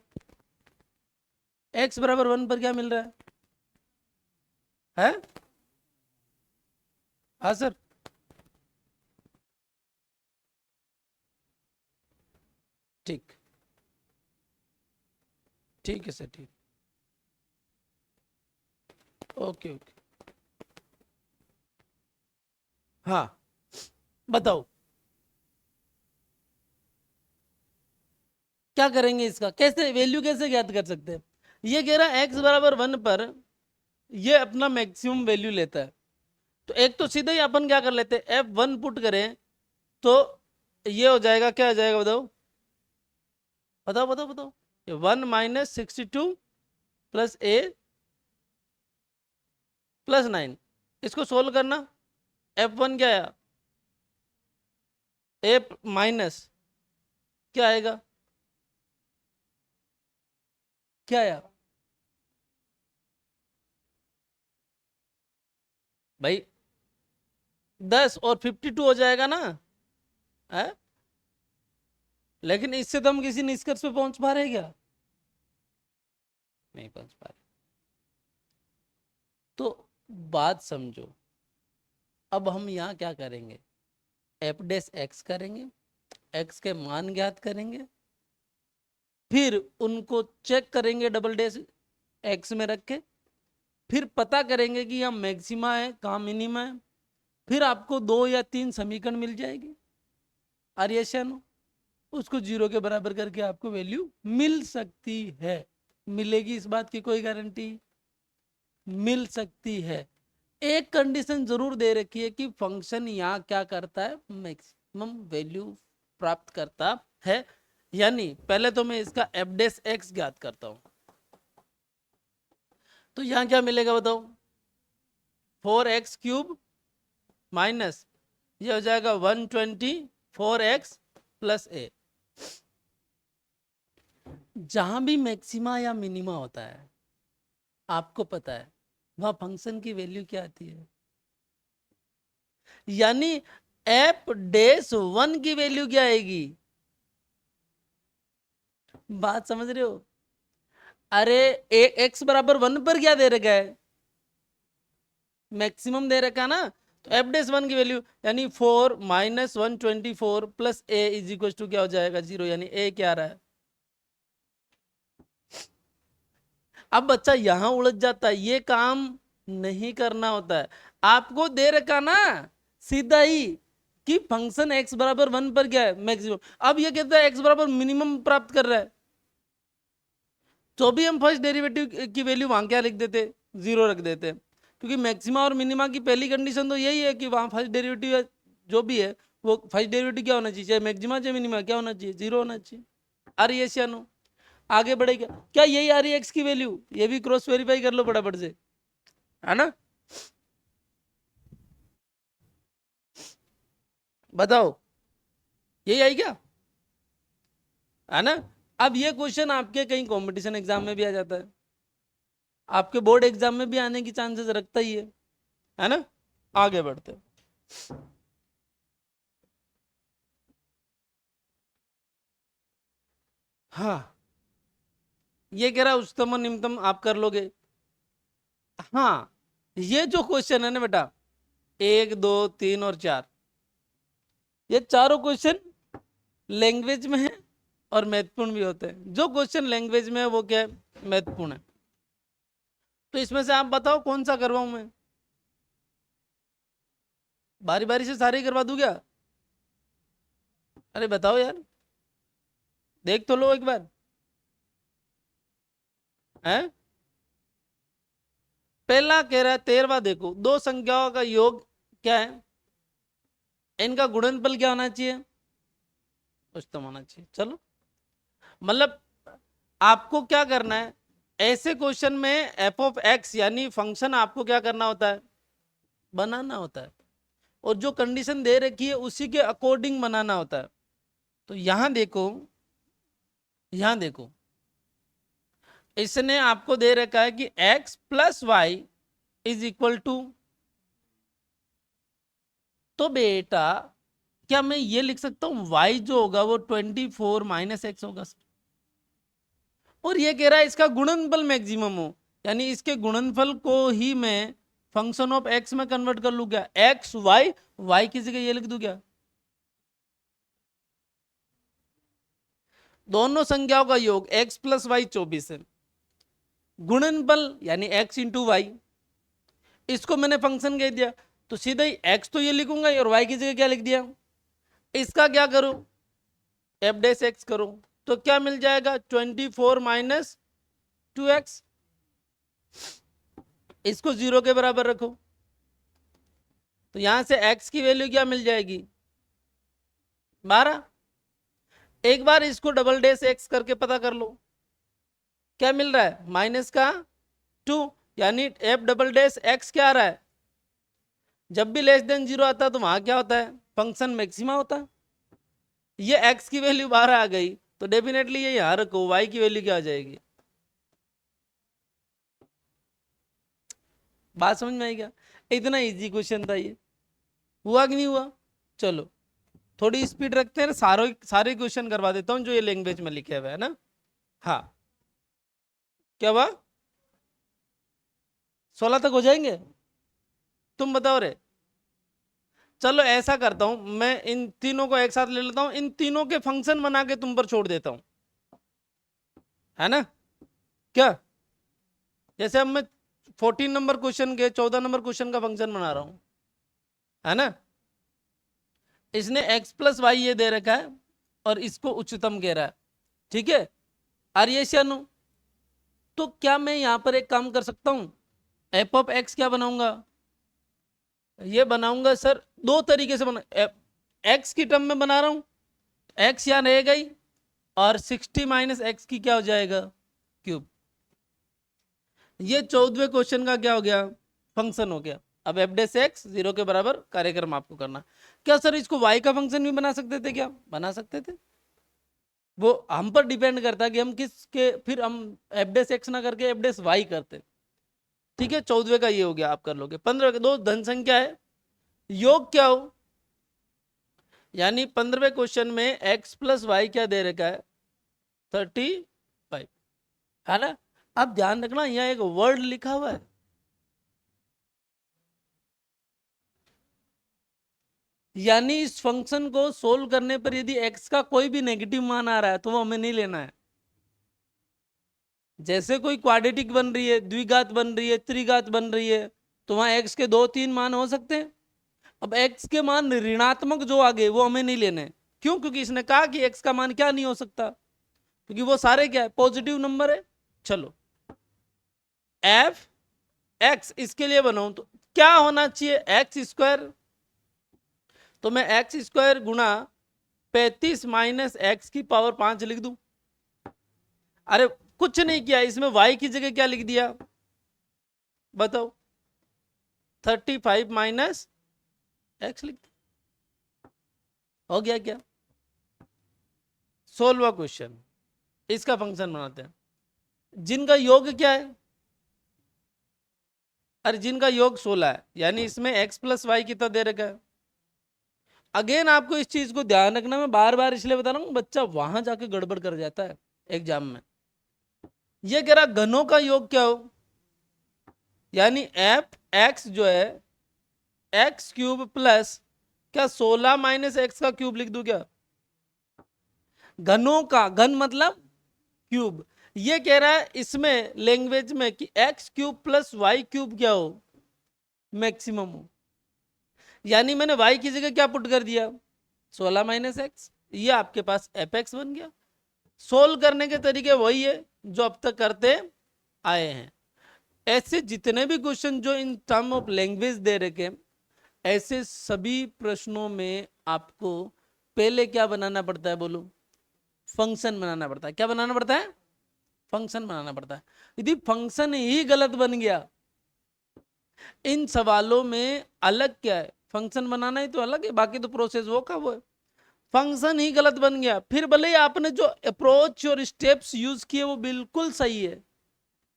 एक्स बराबर 1 पर क्या मिल रहा है? हाँ सर, ठीक, ठीक है सर, ठीक, ओके ओके। हाँ बताओ क्या करेंगे, इसका कैसे वैल्यू कैसे ज्ञात कर सकते हैं। ये कह रहा है एक्स बराबर 1 पर ये अपना मैक्सिमम वैल्यू लेता है, तो एक तो सीधे ही अपन क्या कर लेते हैं, F1 पुट करें तो ये हो जाएगा, क्या हो जाएगा बताओ, बताओ बताओ बताओ, 1 माइनस 62 प्लस ए प्लस 9, इसको सोल्व करना, F1 क्या आया, ए माइनस क्या आएगा, क्या आया भाई, 10 और 52 हो जाएगा ना है? लेकिन इससे तो हम किसी निष्कर्ष पे पहुंच पा रहे क्या, नहीं पहुंच पा रहे। तो बात समझो, अब हम यहाँ क्या करेंगे, एफ डैश एक्स करेंगे, एक्स के मान ज्ञात करेंगे, फिर उनको चेक करेंगे डबल डैश एक्स में रख के, फिर पता करेंगे कि यहाँ मैक्सिमा है कहाँ मिनिमा है, फिर आपको 2 या 3 समीकरण मिल जाएगी, आर्यन उसको 0 के बराबर करके आपको वैल्यू मिल सकती है, मिलेगी इस बात की कोई गारंटी, मिल सकती है। एक कंडीशन जरूर दे रखी है कि फंक्शन यहाँ क्या करता है, मैक्सिमम वैल्यू प्राप्त करता है, यानी पहले तो मैं इसका एफ डैश एक्स ज्ञात करता हूं, तो यहां क्या मिलेगा बताओ, 4x क्यूब माइनस ये हो जाएगा 124x प्लस ए। जहां भी मैक्सिमा या मिनिमा होता है आपको पता है वहां फंक्शन की वैल्यू क्या आती है, यानी एफ डैश 1 की वैल्यू क्या आएगी, बात समझ रहे हो। अरे एक्स बराबर 1 पर क्या दे रखा है, मैक्सिमम दे रखा है ना, तो एफ डैश 1 की वैल्यू यानी 4 minus 124 plus a is equal to क्या हो जाएगा 0, यानी ए क्या आ रहा है। अब बच्चा यहां उलझ जाता है, ये काम नहीं करना होता है, आपको दे रखा ना सीधा ही कि फंक्शन x बराबर 1 पर क्या है मैक्सिमम, अब ये कहता है x बराबर मिनिमम प्राप्त कर रहा है, तो भी हम फर्स्ट डेरिवेटिव की वैल्यू वहां क्या लिख देते, 0 रख देते, क्योंकि मैक्सिमा और मिनिमा की पहली कंडीशन तो यही है कि वहां फर्स्ट डेरिवेटिव जो भी है वो फर्स्ट डेरिवेटिव क्या होना चाहिए, चाहे मैक्सिमा चाहे मिनिमा, क्या होना चाहिए, 0 होना चाहिए। आर यस या नो? आगे बढ़ेगा क्या, यही आ रही है एक्स की वैल्यू, ये भी क्रॉस वेरीफाई कर लो फटाफट से, है ना? बताओ यही आई क्या, है ना? अब ये क्वेश्चन आपके कहीं कंपटीशन एग्जाम में भी आ जाता है, आपके बोर्ड एग्जाम में भी आने की चांसेस रखता ही है ना? आगे बढ़ते हैं। हाँ, ये कह रहा है उच्चतम और निम्नतम आप कर लोगे। हाँ, ये जो क्वेश्चन है ना बेटा, 1 2 3 और 4, ये चारों क्वेश्चन लैंग्वेज में है और महत्वपूर्ण भी होते हैं। जो क्वेश्चन लैंग्वेज में है वो क्या है, महत्वपूर्ण है। तो इसमें से आप बताओ कौन सा करवाऊं मैं, बारी बारी से सारे ही करवा दूं क्या? अरे बताओ यार, देख तो लो एक बार, है? पहला कह रहा है 13वां, देखो दो संख्याओं का योग क्या है, इनका गुणनफल क्या होना चाहिए, उच्चतम होना चाहिए। चलो, मतलब आपको क्या करना है, ऐसे क्वेश्चन में एफ ऑफ एक्स यानी फंक्शन आपको क्या करना होता है, बनाना होता है, और जो कंडीशन दे रखी है उसी के अकॉर्डिंग बनाना होता है। तो यहां देखो, यहां देखो, इसने आपको दे रखा है कि x plus y is equal to, तो बेटा क्या मैं ये लिख सकता हूं y जो होगा वो 24 माइनस एक्स होगा, और ये कह रहा है इसका गुणनफल मैक्सिमम हो, यानी इसके गुणनफल को ही मैं फंक्शन ऑफ x में कन्वर्ट कर लूं क्या, x y, y की जगह ये लिख दूं क्या, दोनों संख्याओं का योग x प्लस वाई 24 है, गुणनफल यानी x इंटू वाई, इसको मैंने फंक्शन कह दिया, तो सीधा ही x तो ये लिखूंगा और y की जगह क्या लिख दिया, इसका क्या करूं, एफ डैश एक्स करो, तो क्या मिल जाएगा 24 माइनस 2x, इसको 0 के बराबर रखो, तो यहां से x की वैल्यू क्या मिल जाएगी, 12। एक बार इसको डबल डैश एक्स करके पता कर लो, क्या मिल रहा है, माइनस का 2, यानी एफ डबल डैश एक्स क्या आ रहा है, जब भी लेस देन 0 आता है तो वहां क्या होता है, फंक्शन मैक्सिमा होता है। ये x की वैल्यू 12 आ गई, तो डेफिनेटली ये यहां रखो, y की वैल्यू क्या आ जाएगी, बात समझ में आई क्या? इतना इजी क्वेश्चन था ये, हुआ कि नहीं हुआ? चलो थोड़ी स्पीड रखते हैं, सारे क्वेश्चन करवा देता हूं जो ये लैंग्वेज में लिखे हुए है ना। हाँ, क्या हुआ, 16 तक हो जाएंगे, तुम बताओ रे। चलो ऐसा करता हूं, मैं इन तीनों को एक साथ ले लेता हूं, इन तीनों के फंक्शन बना के तुम पर छोड़ देता हूं, है ना? क्या, जैसे अब मैं 14 नंबर क्वेश्चन के 14 नंबर क्वेश्चन का फंक्शन बना रहा हूं, है ना? इसने x प्लस वाई ये दे रखा है और इसको उच्चतम कह रहा है, ठीक है, आर्यनु। तो क्या मैं यहां पर एक काम कर सकता हूं, एफ ऑफ एक्स क्या बनाऊंगा, ये बनाऊंगा सर दो तरीके से बना, एक्स की टर्म में बना रहा हूं, एक्स यहां रहेगा ही, और 60 माइनस एक्स की क्या हो जाएगा, क्यूब। ये 14वें क्वेश्चन का क्या हो गया, फंक्शन हो गया। अब एफ डैश एक्स 0 के बराबर कार्यक्रम आपको करना, क्या सर इसको y का फंक्शन भी बना सकते थे, क्या बना सकते थे, वो हम पर डिपेंड करता है कि हम किसके, फिर हम एफ डैश एक्स ना करके एफ डैश वाई करते, ठीक है। 14वें का ये हो गया, आप कर लोगे। 15 के दो धन संख्या है, योग क्या हो, यानी 15वें क्वेश्चन में x प्लस वाई क्या दे रखा है, 35, है ना? अब ध्यान रखना यहाँ एक वर्ड लिखा हुआ है, यानी इस फंक्शन को सोल्व करने पर यदि x का कोई भी नेगेटिव मान आ रहा है तो वो हमें नहीं लेना है। जैसे कोई क्वाड्रेटिक बन रही है, द्विघात बन रही है, त्रिघात बन रही है, तो वहां x के 2 3 मान हो सकते हैं। अब x के मान ऋणात्मक जो आ गए वो हमें नहीं लेने हैं, क्यों, क्योंकि इसने कहा कि x का मान क्या नहीं हो सकता, क्योंकि वो सारे क्या है, पॉजिटिव नंबर है। चलो एफ एक्स इसके लिए बनाऊं तो क्या होना चाहिए, एक्स स्क्वायर तो मैं एक्स स्क्वायर गुणा 35 माइनस एक्स की पावर 5 लिख दूं। अरे कुछ नहीं किया, इसमें y की जगह क्या लिख दिया बताओ, 35 माइनस एक्स लिख दिया। हो गया क्या? 16वां क्वेश्चन, इसका फंक्शन बनाते हैं। जिनका योग क्या है? अरे जिनका योग 16 है, यानी इसमें x प्लस वाई कितना दे रखा है। अगेन आपको इस चीज को ध्यान रखना, मैं बार बार इसलिए बता रहा हूं, बच्चा वहां जाके गड़बड़ कर जाता है एग्जाम में। ये कह रहा घनों का योग क्या हो, यानी एफ एक्स जो है एक्स क्यूब प्लस क्या 16 माइनस एक्स का क्यूब लिख दूं क्या? घनों का, घन मतलब क्यूब। ये कह रहा है इसमें लैंग्वेज में कि x cube plus y cube क्या हो, मैक्सिमम हो। यानी मैंने y की जगह क्या पुट कर दिया, 16 माइनस एक्स, ये आपके पास एफ एक्स बन गया। सोल्व करने के तरीके वही है जो अब तक करते आए हैं। ऐसे जितने भी क्वेश्चन जो इन टर्म ऑफ लैंग्वेज दे रखे, ऐसे सभी प्रश्नों में आपको पहले क्या बनाना पड़ता है बोलो, फंक्शन बनाना पड़ता है। क्या बनाना पड़ता है? फंक्शन बनाना पड़ता है। यदि फंक्शन ही गलत बन गया, इन सवालों में अलग क्या है, फंक्शन बनाना ही तो अलग है, बाकी तो प्रोसेस वो का वो है। फंक्शन ही गलत बन गया, फिर भले ही आपने जो अप्रोच और स्टेप्स यूज किए वो बिल्कुल सही है,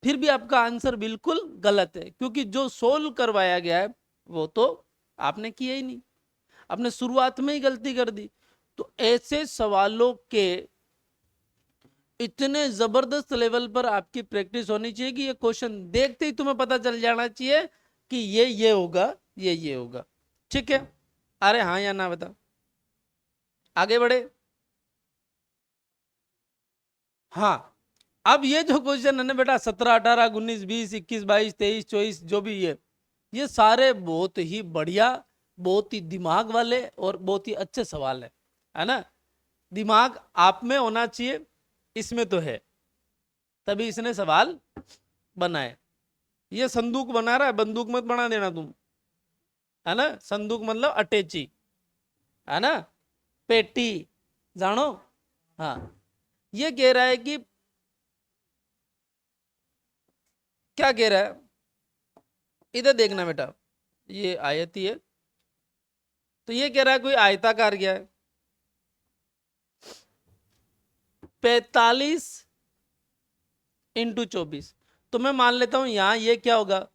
फिर भी आपका आंसर बिल्कुल गलत है, क्योंकि जो सोल्व करवाया गया है वो तो आपने किया ही नहीं, आपने शुरुआत में ही गलती कर दी। तो ऐसे सवालों के इतने जबरदस्त लेवल पर आपकी प्रैक्टिस होनी चाहिए कि ये क्वेश्चन देखते ही तुम्हें पता चल जाना चाहिए कि ये होगा, ये होगा। ठीक है? अरे हाँ या ना बता, आगे बढ़े। हाँ, अब ये जो क्वेश्चन है ना बेटा, 17 18 19 20 21 22 23 24 जो भी ये सारे बहुत ही बढ़िया, बहुत ही दिमाग वाले और बहुत ही अच्छे सवाल है ना। दिमाग आप में होना चाहिए, इसमें तो है, तभी इसने सवाल बनाए। ये संदूक बना रहा है, बंदूक मत बना देना तुम, है ना। संदूक मतलब अटैची, है ना, पेटी, जानो। हाँ, ये कह रहा है कि क्या कह रहा है, इधर देखना बेटा, ये आयत ही है। तो ये कह रहा है कोई आयताकार क्या है, 45 इंटू 24। तो मैं मान लेता हूं यहां ये क्या होगा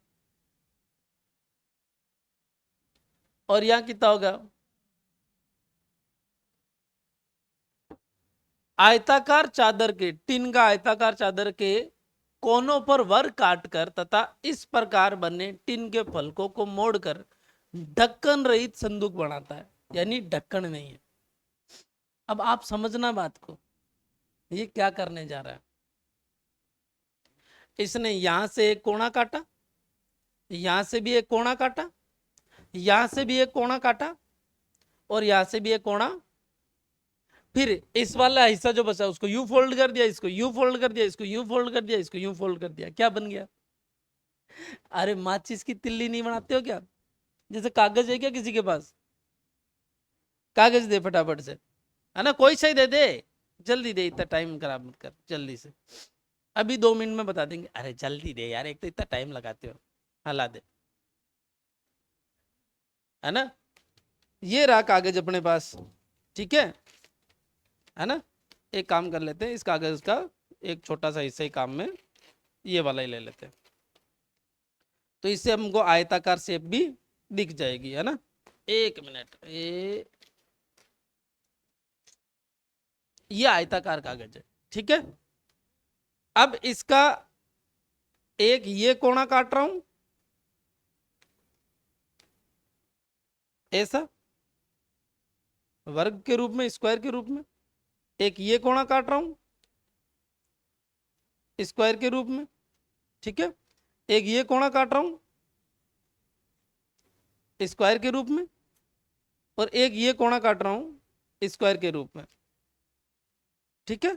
और यहां कितना होगा। आयताकार चादर के, टिन का आयताकार चादर के कोनों पर वर्ग काटकर तथा इस प्रकार बने टिन के फलकों को मोड़कर ढक्कन रहित संदूक बनाता है, यानी ढक्कन नहीं है। अब आप समझना बात को, ये क्या करने जा रहा है। इसने यहां से एक कोना काटा, यहां से भी एक कोना काटा, यहां से भी एक कोना काटा और यहां से भी एक कोना, फिर इस वाला हिस्सा जो बचा उसको यू फोल्ड कर दिया, इसको यू फोल्ड कर दिया, इसको यू फोल्ड कर दिया, इसको यू फोल्ड कर दिया। क्या बन गया? अरे माचिस की तिल्ली नहीं बनाते हो क्या? जैसे कागज है क्या किसी के पास, कागज दे फटाफट से, है ना, कोई सही दे दे, जल्दी दे, इतना टाइम खराब मत कर, जल्दी से, अभी 2 मिनट में बता देंगे। अरे जल्दी दे यार, एक तो इतना टाइम लगाते हो, हला दे, है ना। ये रहा कागज अपने पास, ठीक है ना। एक काम कर लेते हैं, इस कागज का एक छोटा सा हिस्सा ही काम में, ये वाला ही ले लेते हैं, तो इससे हमको आयताकार शेप भी दिख जाएगी, है ना। 1 मिनट, ये आयताकार कागज है, ठीक है। अब इसका एक ये कोना काट रहा हूं ऐसा, वर्ग के रूप में, स्क्वायर के रूप में, एक ये कोना काट रहा हूं स्क्वायर के रूप में, ठीक है। एक ये कोना काट रहा हूं स्क्वायर के रूप में, और एक ये कोना काट रहा हूं स्क्वायर के रूप में, ठीक है।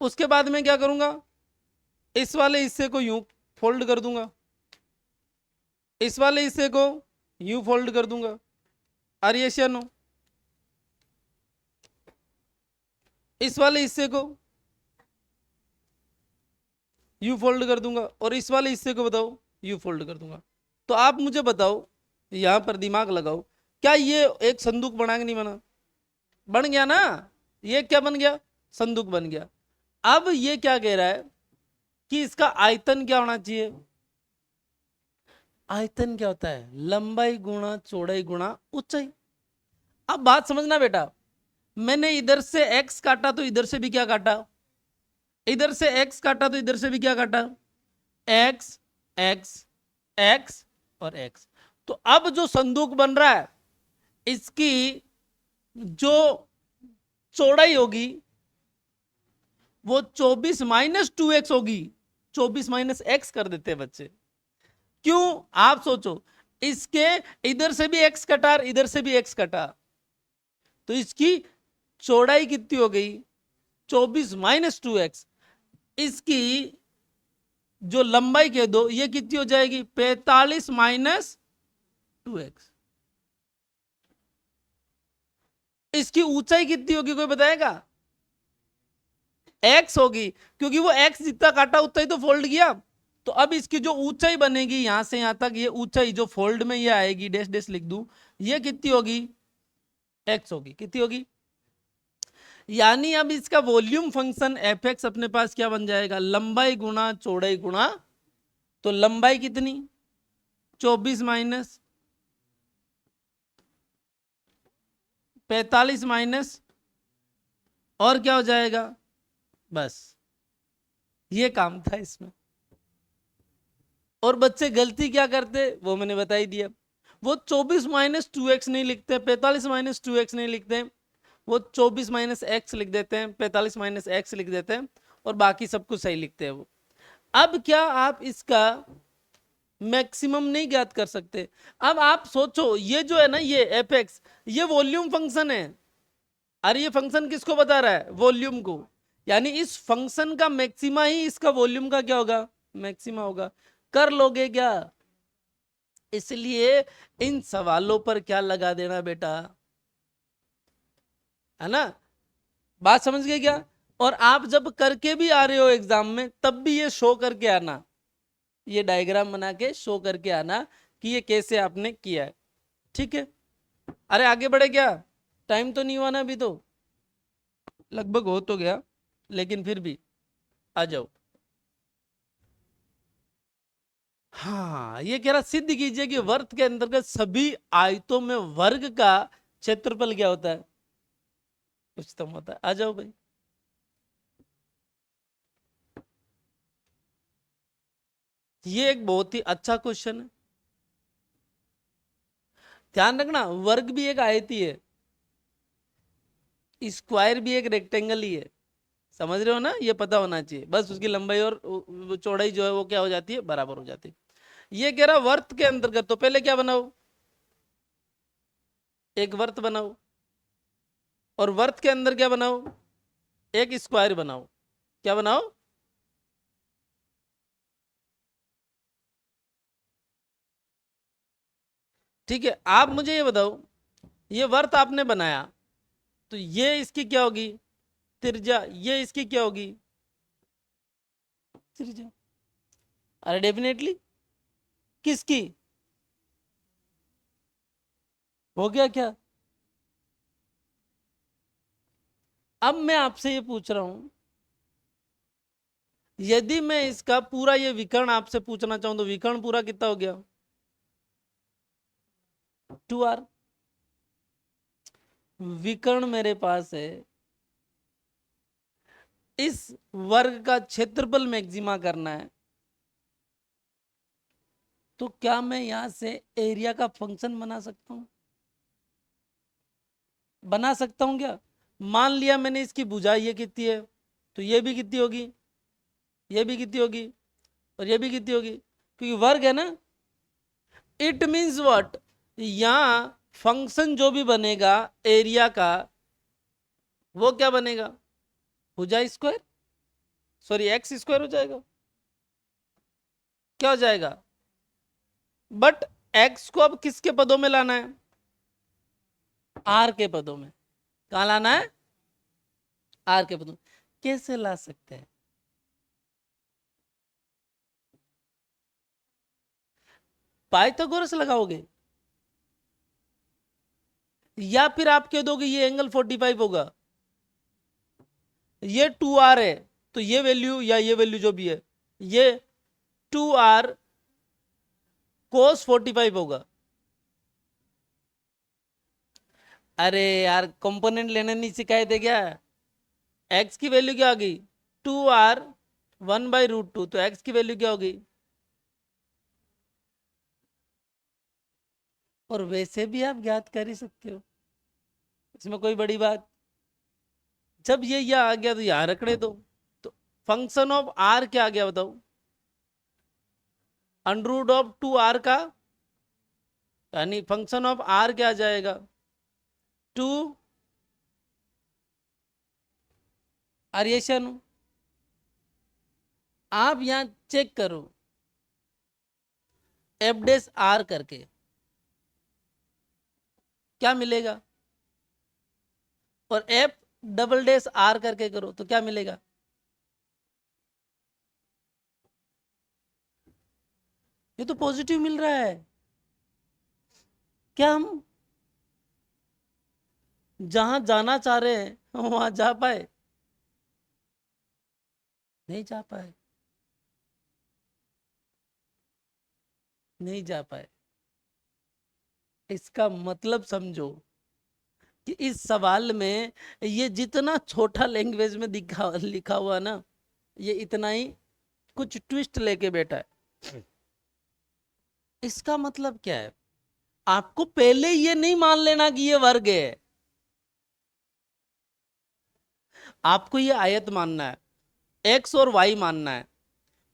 उसके बाद में क्या करूंगा, इस वाले हिस्से को यूं फोल्ड कर दूंगा, इस वाले हिस्से को यूं फोल्ड कर दूंगा, आर यस या नो? इस वाले हिस्से को यू फोल्ड कर दूंगा और इस वाले हिस्से को बताओ यू फोल्ड कर दूंगा। तो आप मुझे बताओ, यहां पर दिमाग लगाओ, क्या ये एक संदूक बना कि नहीं बना? बन गया ना? ये क्या बन गया? संदूक बन गया। अब ये क्या कह रहा है कि इसका आयतन क्या होना चाहिए? आयतन क्या होता है? लंबाई गुणा चौड़ाई गुणा ऊंचाई। अब बात समझना बेटा, मैंने इधर से x काटा तो इधर से भी क्या काटा? इधर से x काटा तो इधर से भी क्या काटा? x x x और x। तो अब जो संदूक बन रहा है इसकी जो चौड़ाई होगी वो 24 माइनस 2x होगी। 24 माइनस x कर देते हैं बच्चे। क्यों? आप सोचो, इसके इधर से भी x कटा, इधर से भी x कटा, तो इसकी चौड़ाई कितनी हो गई? 24 माइनस 2x। इसकी जो लंबाई कह दो ये कितनी हो जाएगी? 45 माइनस 2x। इसकी ऊंचाई कितनी होगी कोई बताएगा? x होगी, क्योंकि वो x जितना काटा उतना ही तो फोल्ड किया। तो अब इसकी जो ऊंचाई बनेगी यहां से यहां तक, ये ऊंचाई जो फोल्ड में ये आएगी, डैश डैश लिख दूं, ये कितनी होगी? x होगी। कितनी होगी? यानी अब इसका वॉल्यूम फंक्शन एफ एक्स अपने पास क्या बन जाएगा? लंबाई गुणा चौड़ाई गुणा, तो लंबाई कितनी? 24 माइनस 45 माइनस, और क्या हो जाएगा? बस ये काम था इसमें। और बच्चे गलती क्या करते वो मैंने बता ही दिया। वो 24 माइनस 2x नहीं लिखते, 45 माइनस 2x नहीं लिखते, वो 24 माइनस एक्स लिख देते हैं, 45 माइनस एक्स लिख देते हैं, और बाकी सब कुछ सही लिखते हैं वो। अब क्या आप इसका मैक्सिमम नहीं ज्ञात कर सकते? अब आप सोचो, ये जो है ना, ये एफ एक्स, ये वॉल्यूम फंक्शन है। अरे ये फंक्शन किसको बता रहा है? वॉल्यूम को। यानी इस फंक्शन का मैक्सिमा ही इसका वॉल्यूम का क्या होगा? मैक्सिमा होगा। कर लोगे क्या? इसलिए इन सवालों पर क्या लगा देना बेटा, है ना? बात समझ गए क्या? और आप जब करके भी आ रहे हो एग्जाम में, तब भी ये शो करके आना, ये डायग्राम बना के शो करके आना कि ये कैसे आपने किया है। ठीक है? अरे आगे बढ़े क्या? टाइम तो नहीं हुआ ना अभी? तो लगभग हो तो गया, लेकिन फिर भी आ जाओ। हाँ, ये कह रहा सिद्ध कीजिए कि वर्त के अंतर्गत सभी आयतों में वर्ग का क्षेत्रफल क्या होता है? उच्चतम होता है। आ जाओ भाई। ये एक बहुत ही अच्छा क्वेश्चन है। ध्यान रखना, वर्ग भी एक आयत ही है, स्क्वायर भी एक रेक्टेंगल ही है। समझ रहे हो ना? ये पता होना चाहिए। बस उसकी लंबाई और चौड़ाई जो है वो क्या हो जाती है? बराबर हो जाती है। ये कह रहा वर्त के अंतर्गत, तो पहले क्या बनाओ? एक वर्त बनाओ, और वर्त के अंदर क्या बनाओ? एक स्क्वायर बनाओ। क्या बनाओ? ठीक है, आप मुझे ये बताओ, ये वर्त आपने बनाया, तो ये इसकी क्या होगी? त्रिज्या। ये इसकी क्या होगी? त्रिज्या। अरे डेफिनेटली। किसकी? हो गया क्या? अब मैं आपसे ये पूछ रहा हूं, यदि मैं इसका पूरा ये विकर्ण आपसे पूछना चाहूं, तो विकर्ण पूरा कितना हो गया? 2r। विकर्ण मेरे पास है, इस वर्ग का क्षेत्रफल मैक्सिमा करना है, तो क्या मैं यहां से एरिया का फंक्शन बना सकता हूं? बना सकता हूं क्या? मान लिया मैंने इसकी भुजा ये कितनी है, तो ये भी कितनी होगी, ये भी कितनी होगी, और ये भी कितनी होगी, क्योंकि वर्ग है ना। It means what? यहां फंक्शन जो भी बनेगा एरिया का, वो क्या बनेगा? भुजा स्क्वायर, सॉरी एक्स स्क्वायर हो जाएगा। क्या हो जाएगा? बट एक्स को अब किसके पदों में लाना है? आर के पदों में। कहाँ लाना है? आर के पदों। कैसे ला सकते हैं? पाइथागोरस लगाओगे, या फिर आप कह दोगे ये एंगल 45 होगा, ये 2r है, तो ये वैल्यू या ये वैल्यू जो भी है, ये 2r cos 45 होगा। अरे यार, कंपोनेंट लेने नहीं सिखाए थे क्या? x की वैल्यू क्या होगी? 2r 1/√2, तो x की वैल्यू क्या होगी? और वैसे भी आप ज्ञात कर ही सकते हो, इसमें कोई बड़ी बात। जब ये यहाँ आ गया तो यहाँ रखने दो। तो फंक्शन ऑफ आर क्या आ गया बताओ? √2r का, यानी फंक्शन ऑफ आर क्या आ जाएगा? 2 आर्येशन। आप यहां चेक करो एफ डेस आर करके क्या मिलेगा, और एफ डबल डेस आर करके करो तो क्या मिलेगा? ये तो पॉजिटिव मिल रहा है। क्या हम जहां जाना चाह रहे हैं वहां जा पाए? नहीं जा पाए, नहीं जा पाए। इसका मतलब समझो कि इस सवाल में ये जितना छोटा लैंग्वेज में दिखा लिखा हुआ ना, ये इतना ही कुछ ट्विस्ट लेके बैठा है। इसका मतलब क्या है? आपको पहले ये नहीं मान लेना कि ये वर्ग है, आपको ये आयत मानना है, एक्स और वाई मानना है,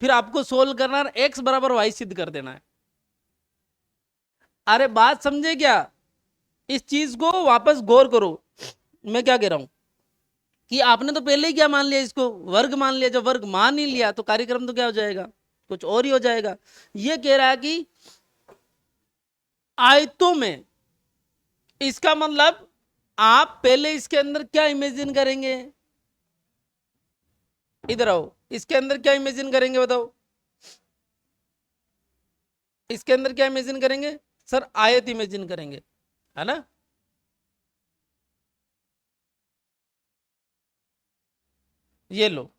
फिर आपको सोल्व करना है, एक्स बराबर वाई सिद्ध कर देना है। अरे बात समझे क्या? इस चीज को वापस गौर करो। मैं क्या कह रहा हूं कि आपने तो पहले ही क्या मान लिया, इसको वर्ग मान लिया। जब वर्ग मान ही लिया तो कार्यक्रम तो क्या हो जाएगा? कुछ और ही हो जाएगा। ये कह रहा है कि आयतों में, इसका मतलब आप पहले इसके अंदर क्या इमेजिन करेंगे? इधर आओ, इसके अंदर क्या इमेजिन करेंगे बताओ? इसके अंदर क्या इमेजिन करेंगे? सर आयत इमेजिन करेंगे, है ना? ये लो,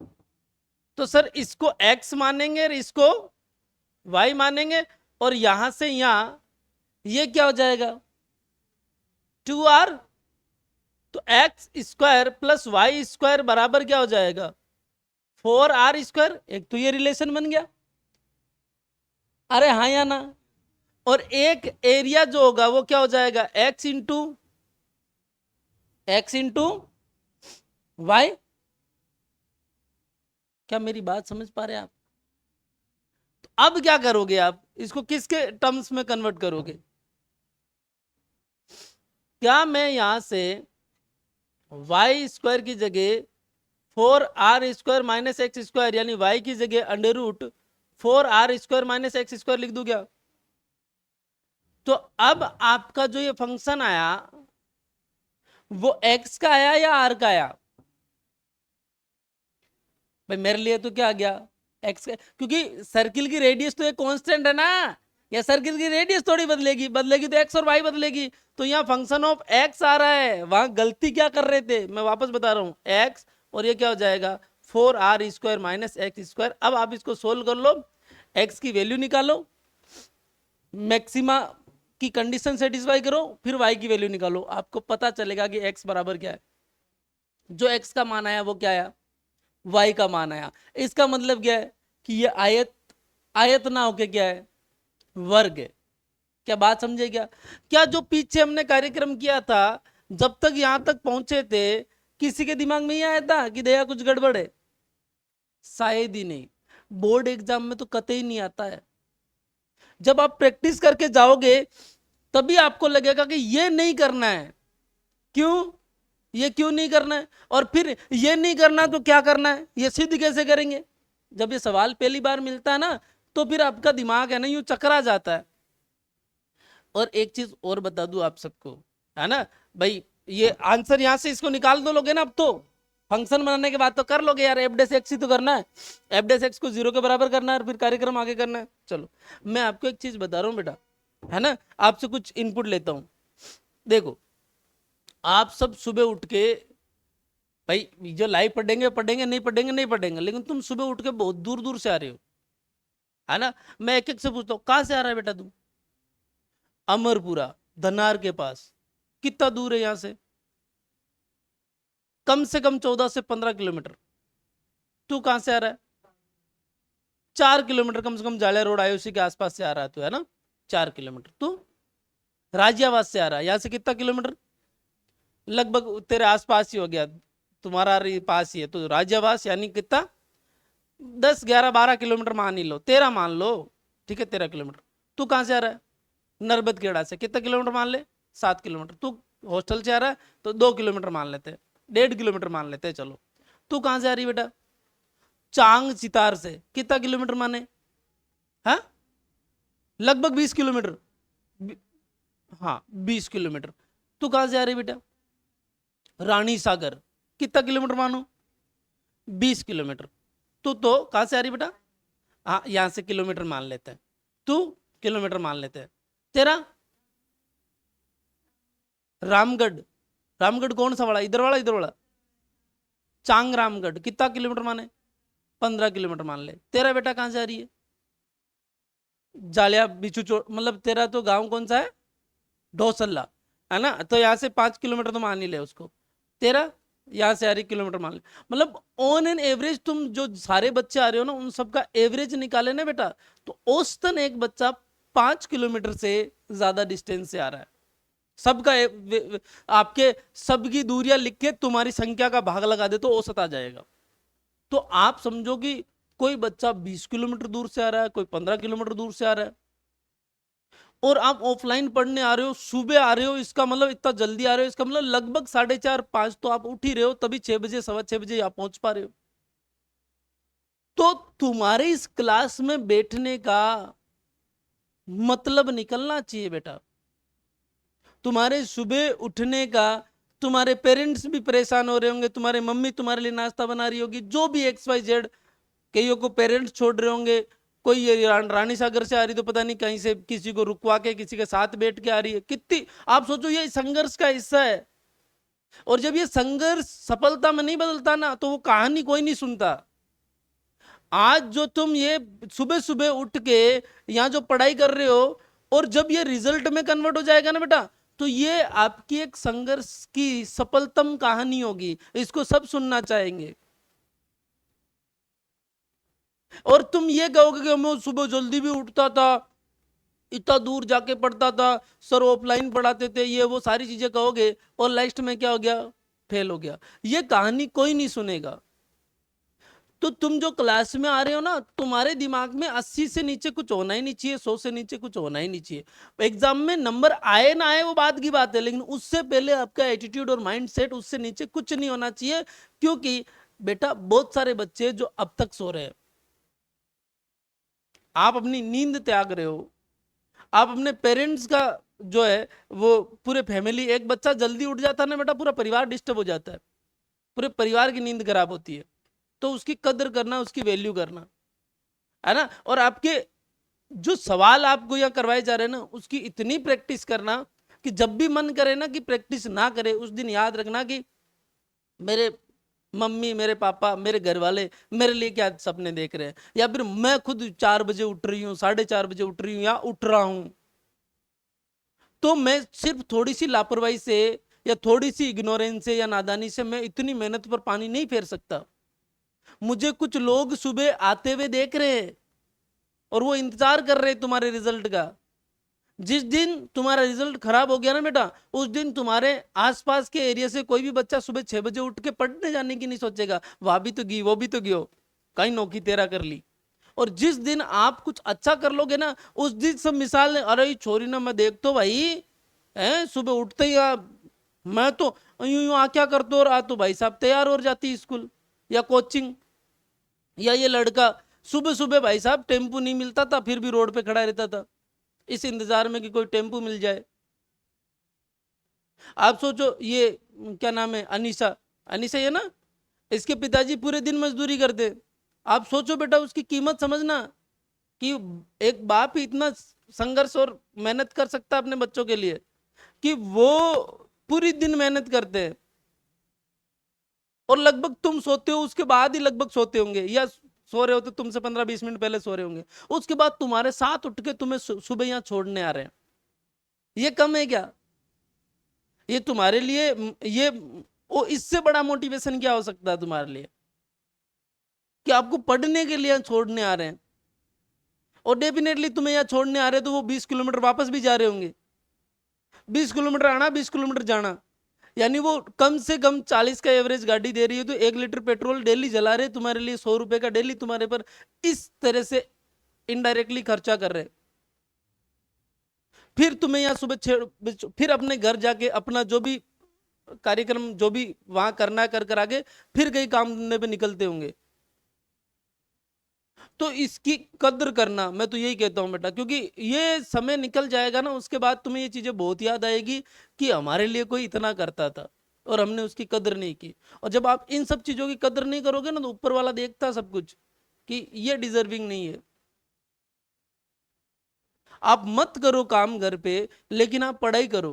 तो सर इसको x मानेंगे और इसको y मानेंगे, और यहां से यहां ये क्या हो जाएगा? 2r, तो x square plus y square बराबर क्या हो जाएगा? 4r²। एक तो ये रिलेशन बन गया, अरे हाँ या ना? और एक एरिया जो होगा वो क्या हो जाएगा? x into y. क्या मेरी बात समझ पा रहे हैं आप? तो अब क्या करोगे आप? इसको किसके टर्म्स में कन्वर्ट करोगे? क्या मैं यहां से y² की जगह 4r² माइनस x², यानी y की जगह √4r² - x² लिख दूं क्या? तो अब आपका जो ये फंक्शन आया वो x का आया या r का आया? भाई मेरे लिए तो क्या आ गया? x का, क्योंकि सर्किल की रेडियस तो एक कांस्टेंट है ना, या सर्किल की रेडियस थोड़ी बदलेगी, बदलेगी तो x और y बदलेगी। तो यहाँ फंक्शन ऑफ x आ रहा है, वहां गलती क्या कर रहे थे मैं वापस बता रहा हूँ, x, और ये क्या हो जाएगा? 4r² - x²। अब आप इसको सोल्व कर लो, x की वैल्यू निकालो, मैक्सिमा की कंडीशन सेटिस्फाई करो, फिर y की वैल्यू निकालो, आपको पता चलेगा कि x बराबर क्या है। जो x का मान आया वो क्या आया? y का मान आया। इसका मतलब क्या है कि ये आयत, आयत ना होके क्या है? वर्ग है। क्या बात समझे क्या? क्या जो पीछे हमने कार्यक्रम किया था, जब तक यहां तक पहुंचे थे, किसी के दिमाग में ये आया था कि दया कुछ गड़बड़ है? शायद ही नहीं। बोर्ड एग्जाम में तो कतई नहीं आता है। जब आप प्रैक्टिस करके जाओगे तभी आपको लगेगा कि ये नहीं करना है। क्यों? ये क्यों नहीं करना है? और फिर ये नहीं करना तो क्या करना है, ये सिद्ध कैसे करेंगे? जब ये सवाल पहली बार मिलता है ना, तो फिर आपका दिमाग है ना यूं चकरा जाता है। और एक चीज और बता दूं आप सबको, है ना भाई। ये आंसर यहां से इसको निकाल दो लोगे ना, अब तो फंक्शन बनाने के बाद तो कर लोगे यार, एफ डेस एक्स ही तो करना है, एफ डेस एक्स को 0 के बराबर करना है और फिर कार्यक्रम आगे करना है। चलो मैं आपको एक चीज बता रहा हूँ बेटा, है ना, आपसे कुछ इनपुट लेता हूँ। देखो आप सब सुबह उठ के, भाई जो लाइव पढ़ेंगे पढ़ेंगे, नहीं पढ़ेंगे नहीं पढ़ेंगे, लेकिन तुम सुबह उठ के बहुत दूर दूर से आ रहे हो, है ना। मैं एक एक से पूछता हूँ, कहाँ से आ रहा है बेटा तू? अमरपुरा, धनार के पास। कितना दूर है यहाँ से? कम से कम 14 से 15 किलोमीटर। तू कहां से आ रहा है? 4 किलोमीटर कम से कम, जालिया रोड आईओसी के आसपास से आ रहा है तू, है ना। 4 किलोमीटर। तू राजियाबाद से आ रहा है, यहाँ से कितना किलोमीटर? लगभग तेरे आसपास ही हो गया, तुम्हारा पास ही है तो राजियाबाद यानी कितना, 10 11 12 किलोमीटर मान ही लो, 13 मान लो, ठीक है 13 किलोमीटर। तू कहां से आ रहा है? नर्बत खेड़ा से, कितना किलोमीटर मान ले? 7 किलोमीटर। तू हॉस्टल से आ रहा है तो 2 किलोमीटर मान लेते हैं, 1.5 किलोमीटर मान लेते हैं, चलो। तू कहां से आ रही बेटा? चांग चितार से, कितना किलोमीटर माने? हाँ लगभग 20 किलोमीटर। हाँ 20 किलोमीटर। तू कहां से आ रही बेटा? रानी सागर, कितना किलोमीटर मानो? 20 किलोमीटर। तो कहां से आ रही बेटा? हाँ यहां से किलोमीटर मान लेते हैं, तू किलोमीटर मान लेते हैं। तेरा रामगढ़, रामगढ़ कौन सा वाला, इधर वाला इधर वाला? चांग रामगढ़, कितना किलोमीटर माने? 15 किलोमीटर मान ले। तेरा बेटा कहां से आ रही है? जालिया बिचू मतलब तेरा तो गांव कौन सा है? ढोसल्ला, है ना, तो यहाँ से 5 किलोमीटर तो मान ही ले उसको। तेरा यहाँ से आ रही किलोमीटर मान ले, मतलब ऑन एन एवरेज तुम जो सारे बच्चे आ रहे हो ना उन सबका एवरेज निकाले ना बेटा, तो औसतन एक बच्चा 5 किलोमीटर से ज्यादा डिस्टेंस से आ रहा है। सबका आपके सबकी दूरियां लिख के तुम्हारी संख्या का भाग लगा दे तो औसत आ जाएगा। तो आप समझो कि कोई बच्चा 20 किलोमीटर दूर से आ रहा है, कोई 15 किलोमीटर दूर से आ रहा है, और आप ऑफलाइन पढ़ने आ रहे हो, सुबह आ रहे हो, इसका मतलब इतना जल्दी आ रहे हो, इसका मतलब लगभग 4:30 5 तो आप उठ ही रहे हो, तभी 6 बजे 6:15 आप पहुंच पा रहे हो। तो तुम्हारे इस क्लास में बैठने का मतलब निकलना चाहिए बेटा। तुम्हारे सुबह उठने का, तुम्हारे पेरेंट्स भी परेशान हो रहे होंगे, तुम्हारे मम्मी तुम्हारे लिए नाश्ता बना रही होगी, जो भी XYZ, कईयों को पेरेंट्स छोड़ रहे होंगे, कोई ये रानी सागर से आ रही तो पता नहीं कहीं से किसी को रुकवा के किसी के साथ बैठ के आ रही है, कितनी आप सोचो ये संघर्ष का हिस्सा है। और जब ये संघर्ष सफलता में नहीं बदलता ना तो वो कहानी कोई नहीं सुनता। आज जो तुम ये सुबह सुबह उठ के यहाँ जो पढ़ाई कर रहे हो, और जब ये रिजल्ट में कन्वर्ट हो जाएगा ना बेटा, तो ये आपकी एक संघर्ष की सफलतम कहानी होगी, इसको सब सुनना चाहेंगे। और तुम ये कहोगे कि मैं सुबह जल्दी भी उठता था, इतना दूर जाके पढ़ता था, सर ऑफलाइन पढ़ाते थे, ये वो सारी चीजें कहोगे, और लास्ट में क्या हो गया? फेल हो गया। ये कहानी कोई नहीं सुनेगा। तो तुम जो क्लास में आ रहे हो ना, तुम्हारे दिमाग में 80 से नीचे कुछ होना ही नहीं चाहिए, 100 से नीचे कुछ होना ही नहीं चाहिए। एग्जाम में नंबर आए ना आए वो बात की बात है, लेकिन उससे पहले आपका एटीट्यूड और माइंड सेट उससे नीचे कुछ नहीं होना चाहिए। क्योंकि बेटा बहुत सारे बच्चे जो अब तक सो रहे हैं, आप अपनी नींद त्याग रहे हो, आप अपने पेरेंट्स का जो है वो पूरे फैमिली, एक बच्चा जल्दी उठ जाता है ना बेटा, पूरा परिवार डिस्टर्ब हो जाता है, पूरे परिवार की नींद खराब होती है। तो उसकी कदर करना, उसकी वैल्यू करना, है ना। और आपके जो सवाल आपको यहाँ करवाए जा रहे हैं ना, उसकी इतनी प्रैक्टिस करना कि जब भी मन करे ना कि प्रैक्टिस ना करे, उस दिन याद रखना कि मेरे मम्मी, मेरे पापा, मेरे घर वाले मेरे लिए क्या सपने देख रहे हैं, या फिर मैं खुद 4 बजे उठ रही हूँ, 4:30 बजे उठ रही हूँ, या उठ रहा हूँ। तो मैं सिर्फ थोड़ी सी लापरवाही से या थोड़ी सी इग्नोरेंस से या नादानी से मैं इतनी मेहनत पर पानी नहीं फेर सकता। मुझे कुछ लोग सुबह आते हुए देख रहे हैं और वो इंतजार कर रहे हैं तुम्हारे रिजल्ट का। जिस दिन तुम्हारा रिजल्ट खराब हो गया ना बेटा, उस दिन तुम्हारे आसपास के एरिया से कोई भी बच्चा सुबह 6 बजे उठ के पढ़ने जाने की नहीं सोचेगा, वहां भी तो गई वो भी तो गयो, कहीं नौकी तेरा कर ली। और जिस दिन आप कुछ अच्छा कर लोगे ना, उस दिन सब मिसाल, अरे छोरी ना मैं देख तो भाई है सुबह उठते ही मैं तो यूं यूं आ क्या करते, और आ तो भाई साहब तैयार हो जाती स्कूल या कोचिंग। या ये लड़का सुबह सुबह भाई साहब टेम्पू नहीं मिलता था फिर भी रोड पे खड़ा रहता था इस इंतजार में कि कोई टेम्पू मिल जाए। आप सोचो ये क्या नाम है, अनीसा, अनीसा ये ना, इसके पिताजी पूरे दिन मजदूरी करते। आप सोचो बेटा उसकी कीमत समझना, कि एक बाप ही इतना संघर्ष और मेहनत कर सकता है अपने बच्चों के लिए, कि वो पूरी दिन मेहनत करते हैं, और लगभग तुम सोते हो उसके बाद ही लगभग सोते होंगे, या सो रहे होते तुमसे 15-20 मिनट पहले सो रहे होंगे, उसके बाद तुम्हारे साथ उठ के तुम्हें सुबह यहां छोड़ने आ रहे हैं। ये कम है क्या? ये तुम्हारे लिए ये वो इससे बड़ा मोटिवेशन क्या हो सकता है तुम्हारे लिए, कि आपको पढ़ने के लिए छोड़ने आ रहे हैं। और डेफिनेटली तुम्हें यहाँ छोड़ने आ रहे हैं तो वो 20 किलोमीटर वापस भी जा रहे होंगे, 20 किलोमीटर आना, 20 किलोमीटर जाना, यानी वो कम से कम 40 का एवरेज गाड़ी दे रही है, तो 1 लीटर पेट्रोल डेली जला रहे तुम्हारे लिए, 100 रुपए का डेली तुम्हारे पर इस तरह से इनडायरेक्टली खर्चा कर रहे। फिर तुम्हें यहाँ सुबह फिर अपने घर जाके अपना जो भी कार्यक्रम जो भी वहां करना है कर कर आगे फिर कहीं काम धंधे पे निकलते होंगे। तो इसकी कद्र करना, मैं तो यही कहता हूं बेटा, क्योंकि ये समय निकल जाएगा ना, उसके बाद तुम्हें ये चीजें बहुत याद आएगी कि हमारे लिए कोई इतना करता था और हमने उसकी कद्र नहीं की। और जब आप इन सब चीजों की कद्र नहीं करोगे ना, तो ऊपर वाला देखता सब कुछ कि ये डिजर्विंग नहीं है। आप मत करो काम घर पे, लेकिन आप पढ़ाई करो।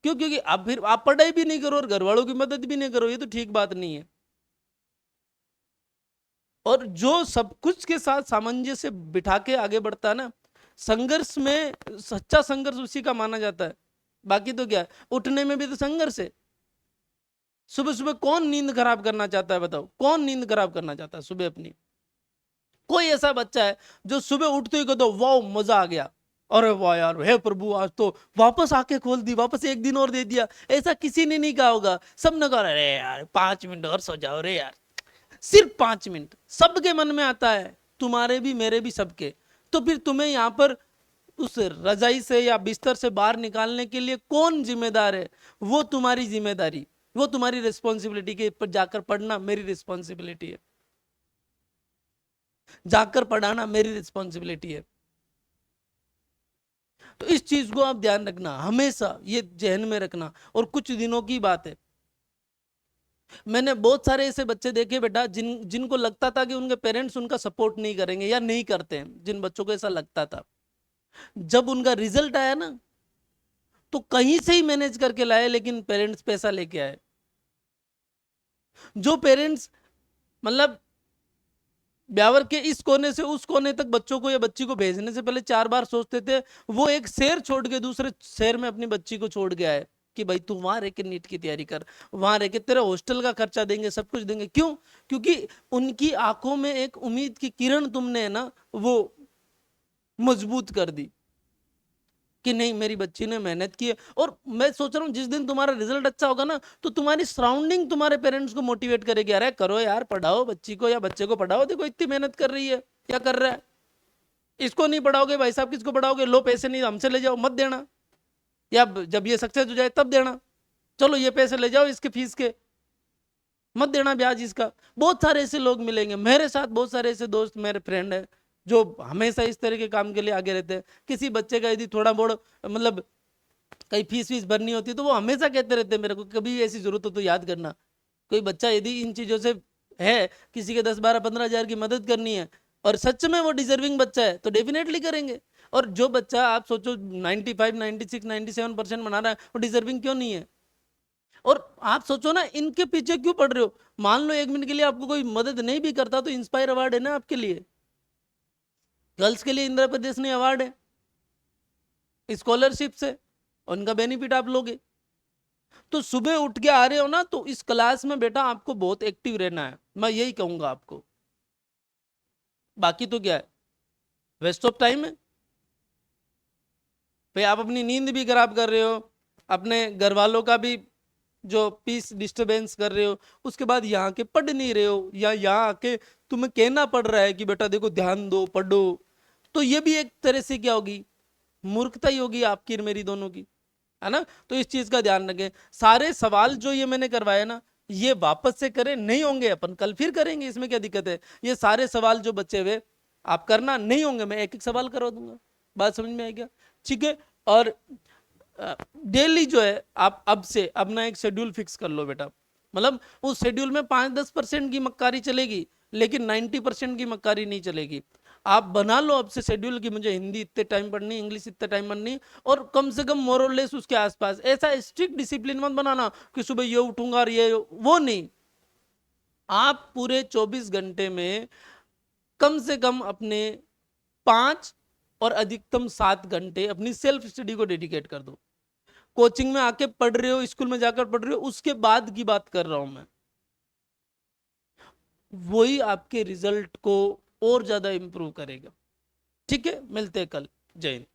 क्यों? क्योंकि आप फिर आप पढ़ाई भी नहीं करो और घर वालों की मदद भी नहीं करो, ये तो ठीक बात नहीं है। और जो सब कुछ के साथ सामंजस्य बिठा के आगे बढ़ता है ना, संघर्ष में सच्चा संघर्ष उसी का माना जाता है। बाकी तो क्या है, उठने में भी तो संघर्ष है। सुबह सुबह कौन नींद खराब करना चाहता है? बताओ, कौन नींद खराब करना चाहता है सुबह अपनी? कोई ऐसा बच्चा है जो सुबह उठते ही कहता वाह मजा आ गया, अरे वाह यार, हे प्रभु आज तो वापस आके खोल दी, वापस एक दिन और दे दिया? ऐसा किसी ने नहीं कहा होगा। सबने कहा अरे यार 5 मिनट और सो जाओ रे यार, सिर्फ 5 मिनट। सबके मन में आता है, तुम्हारे भी मेरे भी सबके। तो फिर तुम्हें यहाँ पर उस रजाई से या बिस्तर से बाहर निकालने के लिए कौन जिम्मेदार है? वो तुम्हारी जिम्मेदारी, वो तुम्हारी रिस्पॉन्सिबिलिटी के पर जाकर पढ़ना मेरी रिस्पॉन्सिबिलिटी है, जाकर पढ़ाना मेरी रिस्पॉन्सिबिलिटी है। तो इस चीज को आप ध्यान रखना, हमेशा ये जहन में रखना। और कुछ दिनों की बात है, मैंने बहुत सारे ऐसे बच्चे देखे बेटा जिनको लगता था कि उनके पेरेंट्स उनका सपोर्ट नहीं करेंगे या नहीं करते हैं, जिन बच्चों को ऐसा लगता था, जब उनका रिजल्ट आया ना, तो कहीं से ही मैनेज करके लाए, लेकिन पेरेंट्स पैसा लेके आए। जो पेरेंट्स मतलब ब्यावर के इस कोने से उस कोने तक बच्चों को या बच्ची को भेजने से पहले 4 बार सोचते थे, वो एक शहर छोड़ के दूसरे शहर में अपनी बच्ची को छोड़ के आए कि भाई तू वहां रह के नीट की तैयारी कर, वहां रह के तेरा हॉस्टल का खर्चा देंगे, सब कुछ देंगे। क्यों? क्योंकि उनकी आंखों में एक उम्मीद की किरण तुमने है ना वो मजबूत कर दी कि नहीं मेरी बच्ची ने मेहनत की है। और मैं सोच रहा हूँ जिस दिन तुम्हारा रिजल्ट अच्छा होगा ना, तो तुम्हारी सराउंडिंग तुम्हारे पेरेंट्स को मोटिवेट करेगी, अरे करो यार, पढ़ाओ बच्ची को या बच्चे को पढ़ाओ, देखो इतनी मेहनत कर रही है या कर रहा है। इसको नहीं पढ़ाओगे भाई साहब, किसको पढ़ाओगे? लो पैसे नहीं हमसे ले जाओ, मत देना, या जब ये सक्सेस हो जाए तब देना, चलो ये पैसे ले जाओ इसके फीस के, मत देना ब्याज इसका। बहुत सारे ऐसे लोग मिलेंगे मेरे साथ, बहुत सारे ऐसे दोस्त मेरे फ्रेंड है जो हमेशा इस तरह के काम के लिए आगे रहते हैं। किसी बच्चे का यदि थोड़ा बहुत मतलब कहीं फीस वीस भरनी होती है तो वो हमेशा कहते रहते हैं मेरे को, कभी ऐसी जरूरत हो तो याद करना। कोई बच्चा यदि इन चीजों से है, किसी के 10-12-15 हज़ार की मदद करनी है और सच में वो डिजर्विंग बच्चा है, तो डेफिनेटली करेंगे। और जो बच्चा आप सोचो 95, 96, 97% बना रहा है, वो डिजर्विंग क्यों नहीं है? और आप सोचो ना, इनके पीछे क्यों पड़ रहे हो? मान लो 1 मिनट के लिए आपको कोई मदद नहीं भी करता, तो इंस्पायर अवार्ड है ना आपके लिए, गर्ल्स के लिए इंदिरा प्रदेश ने अवार्ड है स्कॉलरशिप से, उनका बेनिफिट आप लोगे। तो सुबह उठ के आ रहे हो ना, तो इस क्लास में बेटा आपको बहुत एक्टिव रहना है, मैं यही कहूंगा आपको। बाकी तो क्या है, वेस्ट ऑफ टाइम है भाई। आप अपनी नींद भी खराब कर रहे हो, अपने घर वालों का भी जो पीस डिस्टरबेंस कर रहे हो, उसके बाद यहाँ के पढ़ नहीं रहे हो, या यहाँ आके तुम्हें कहना पड़ रहा है कि बेटा देखो ध्यान दो पढ़ो। तो ये भी एक तरह से क्या होगी, मूर्खता ही होगी आपकी और मेरी दोनों की, है ना। तो इस चीज का ध्यान रखें। सारे सवाल जो ये मैंने करवाए ना, ये वापस से करें, नहीं होंगे अपन कल फिर करेंगे, इसमें क्या दिक्कत है। ये सारे सवाल जो बचे हुए आप करना, नहीं होंगे मैं एक एक सवाल करवा दूंगा। बात समझ में आई क्या? ठीक है। और डेली जो है आप अब से अपना एक शेड्यूल फिक्स कर लो बेटा, मतलब उस शेड्यूल में 5-10% की मक्कारी चलेगी, लेकिन 90% की मक्कारी नहीं चलेगी। आप बना लो अब से शेड्यूल कि मुझे हिंदी इतने टाइम पढ़नी, इंग्लिश इतने टाइम पढ़नी, और कम से कम मोर और लेस उसके आसपास। ऐसा स्ट्रिक्ट डिसिप्लिन मत बनाना कि सुबह ये उठूंगा और ये, वो नहीं। आप पूरे 24 घंटे में कम से कम अपने 5 और अधिकतम 7 घंटे अपनी सेल्फ स्टडी को डेडिकेट कर दो। कोचिंग में आके पढ़ रहे हो, स्कूल में जाकर पढ़ रहे हो, उसके बाद की बात कर रहा हूं मैं। वही आपके रिजल्ट को और ज्यादा इंप्रूव करेगा। ठीक है, मिलते हैं कल। जय हिंद।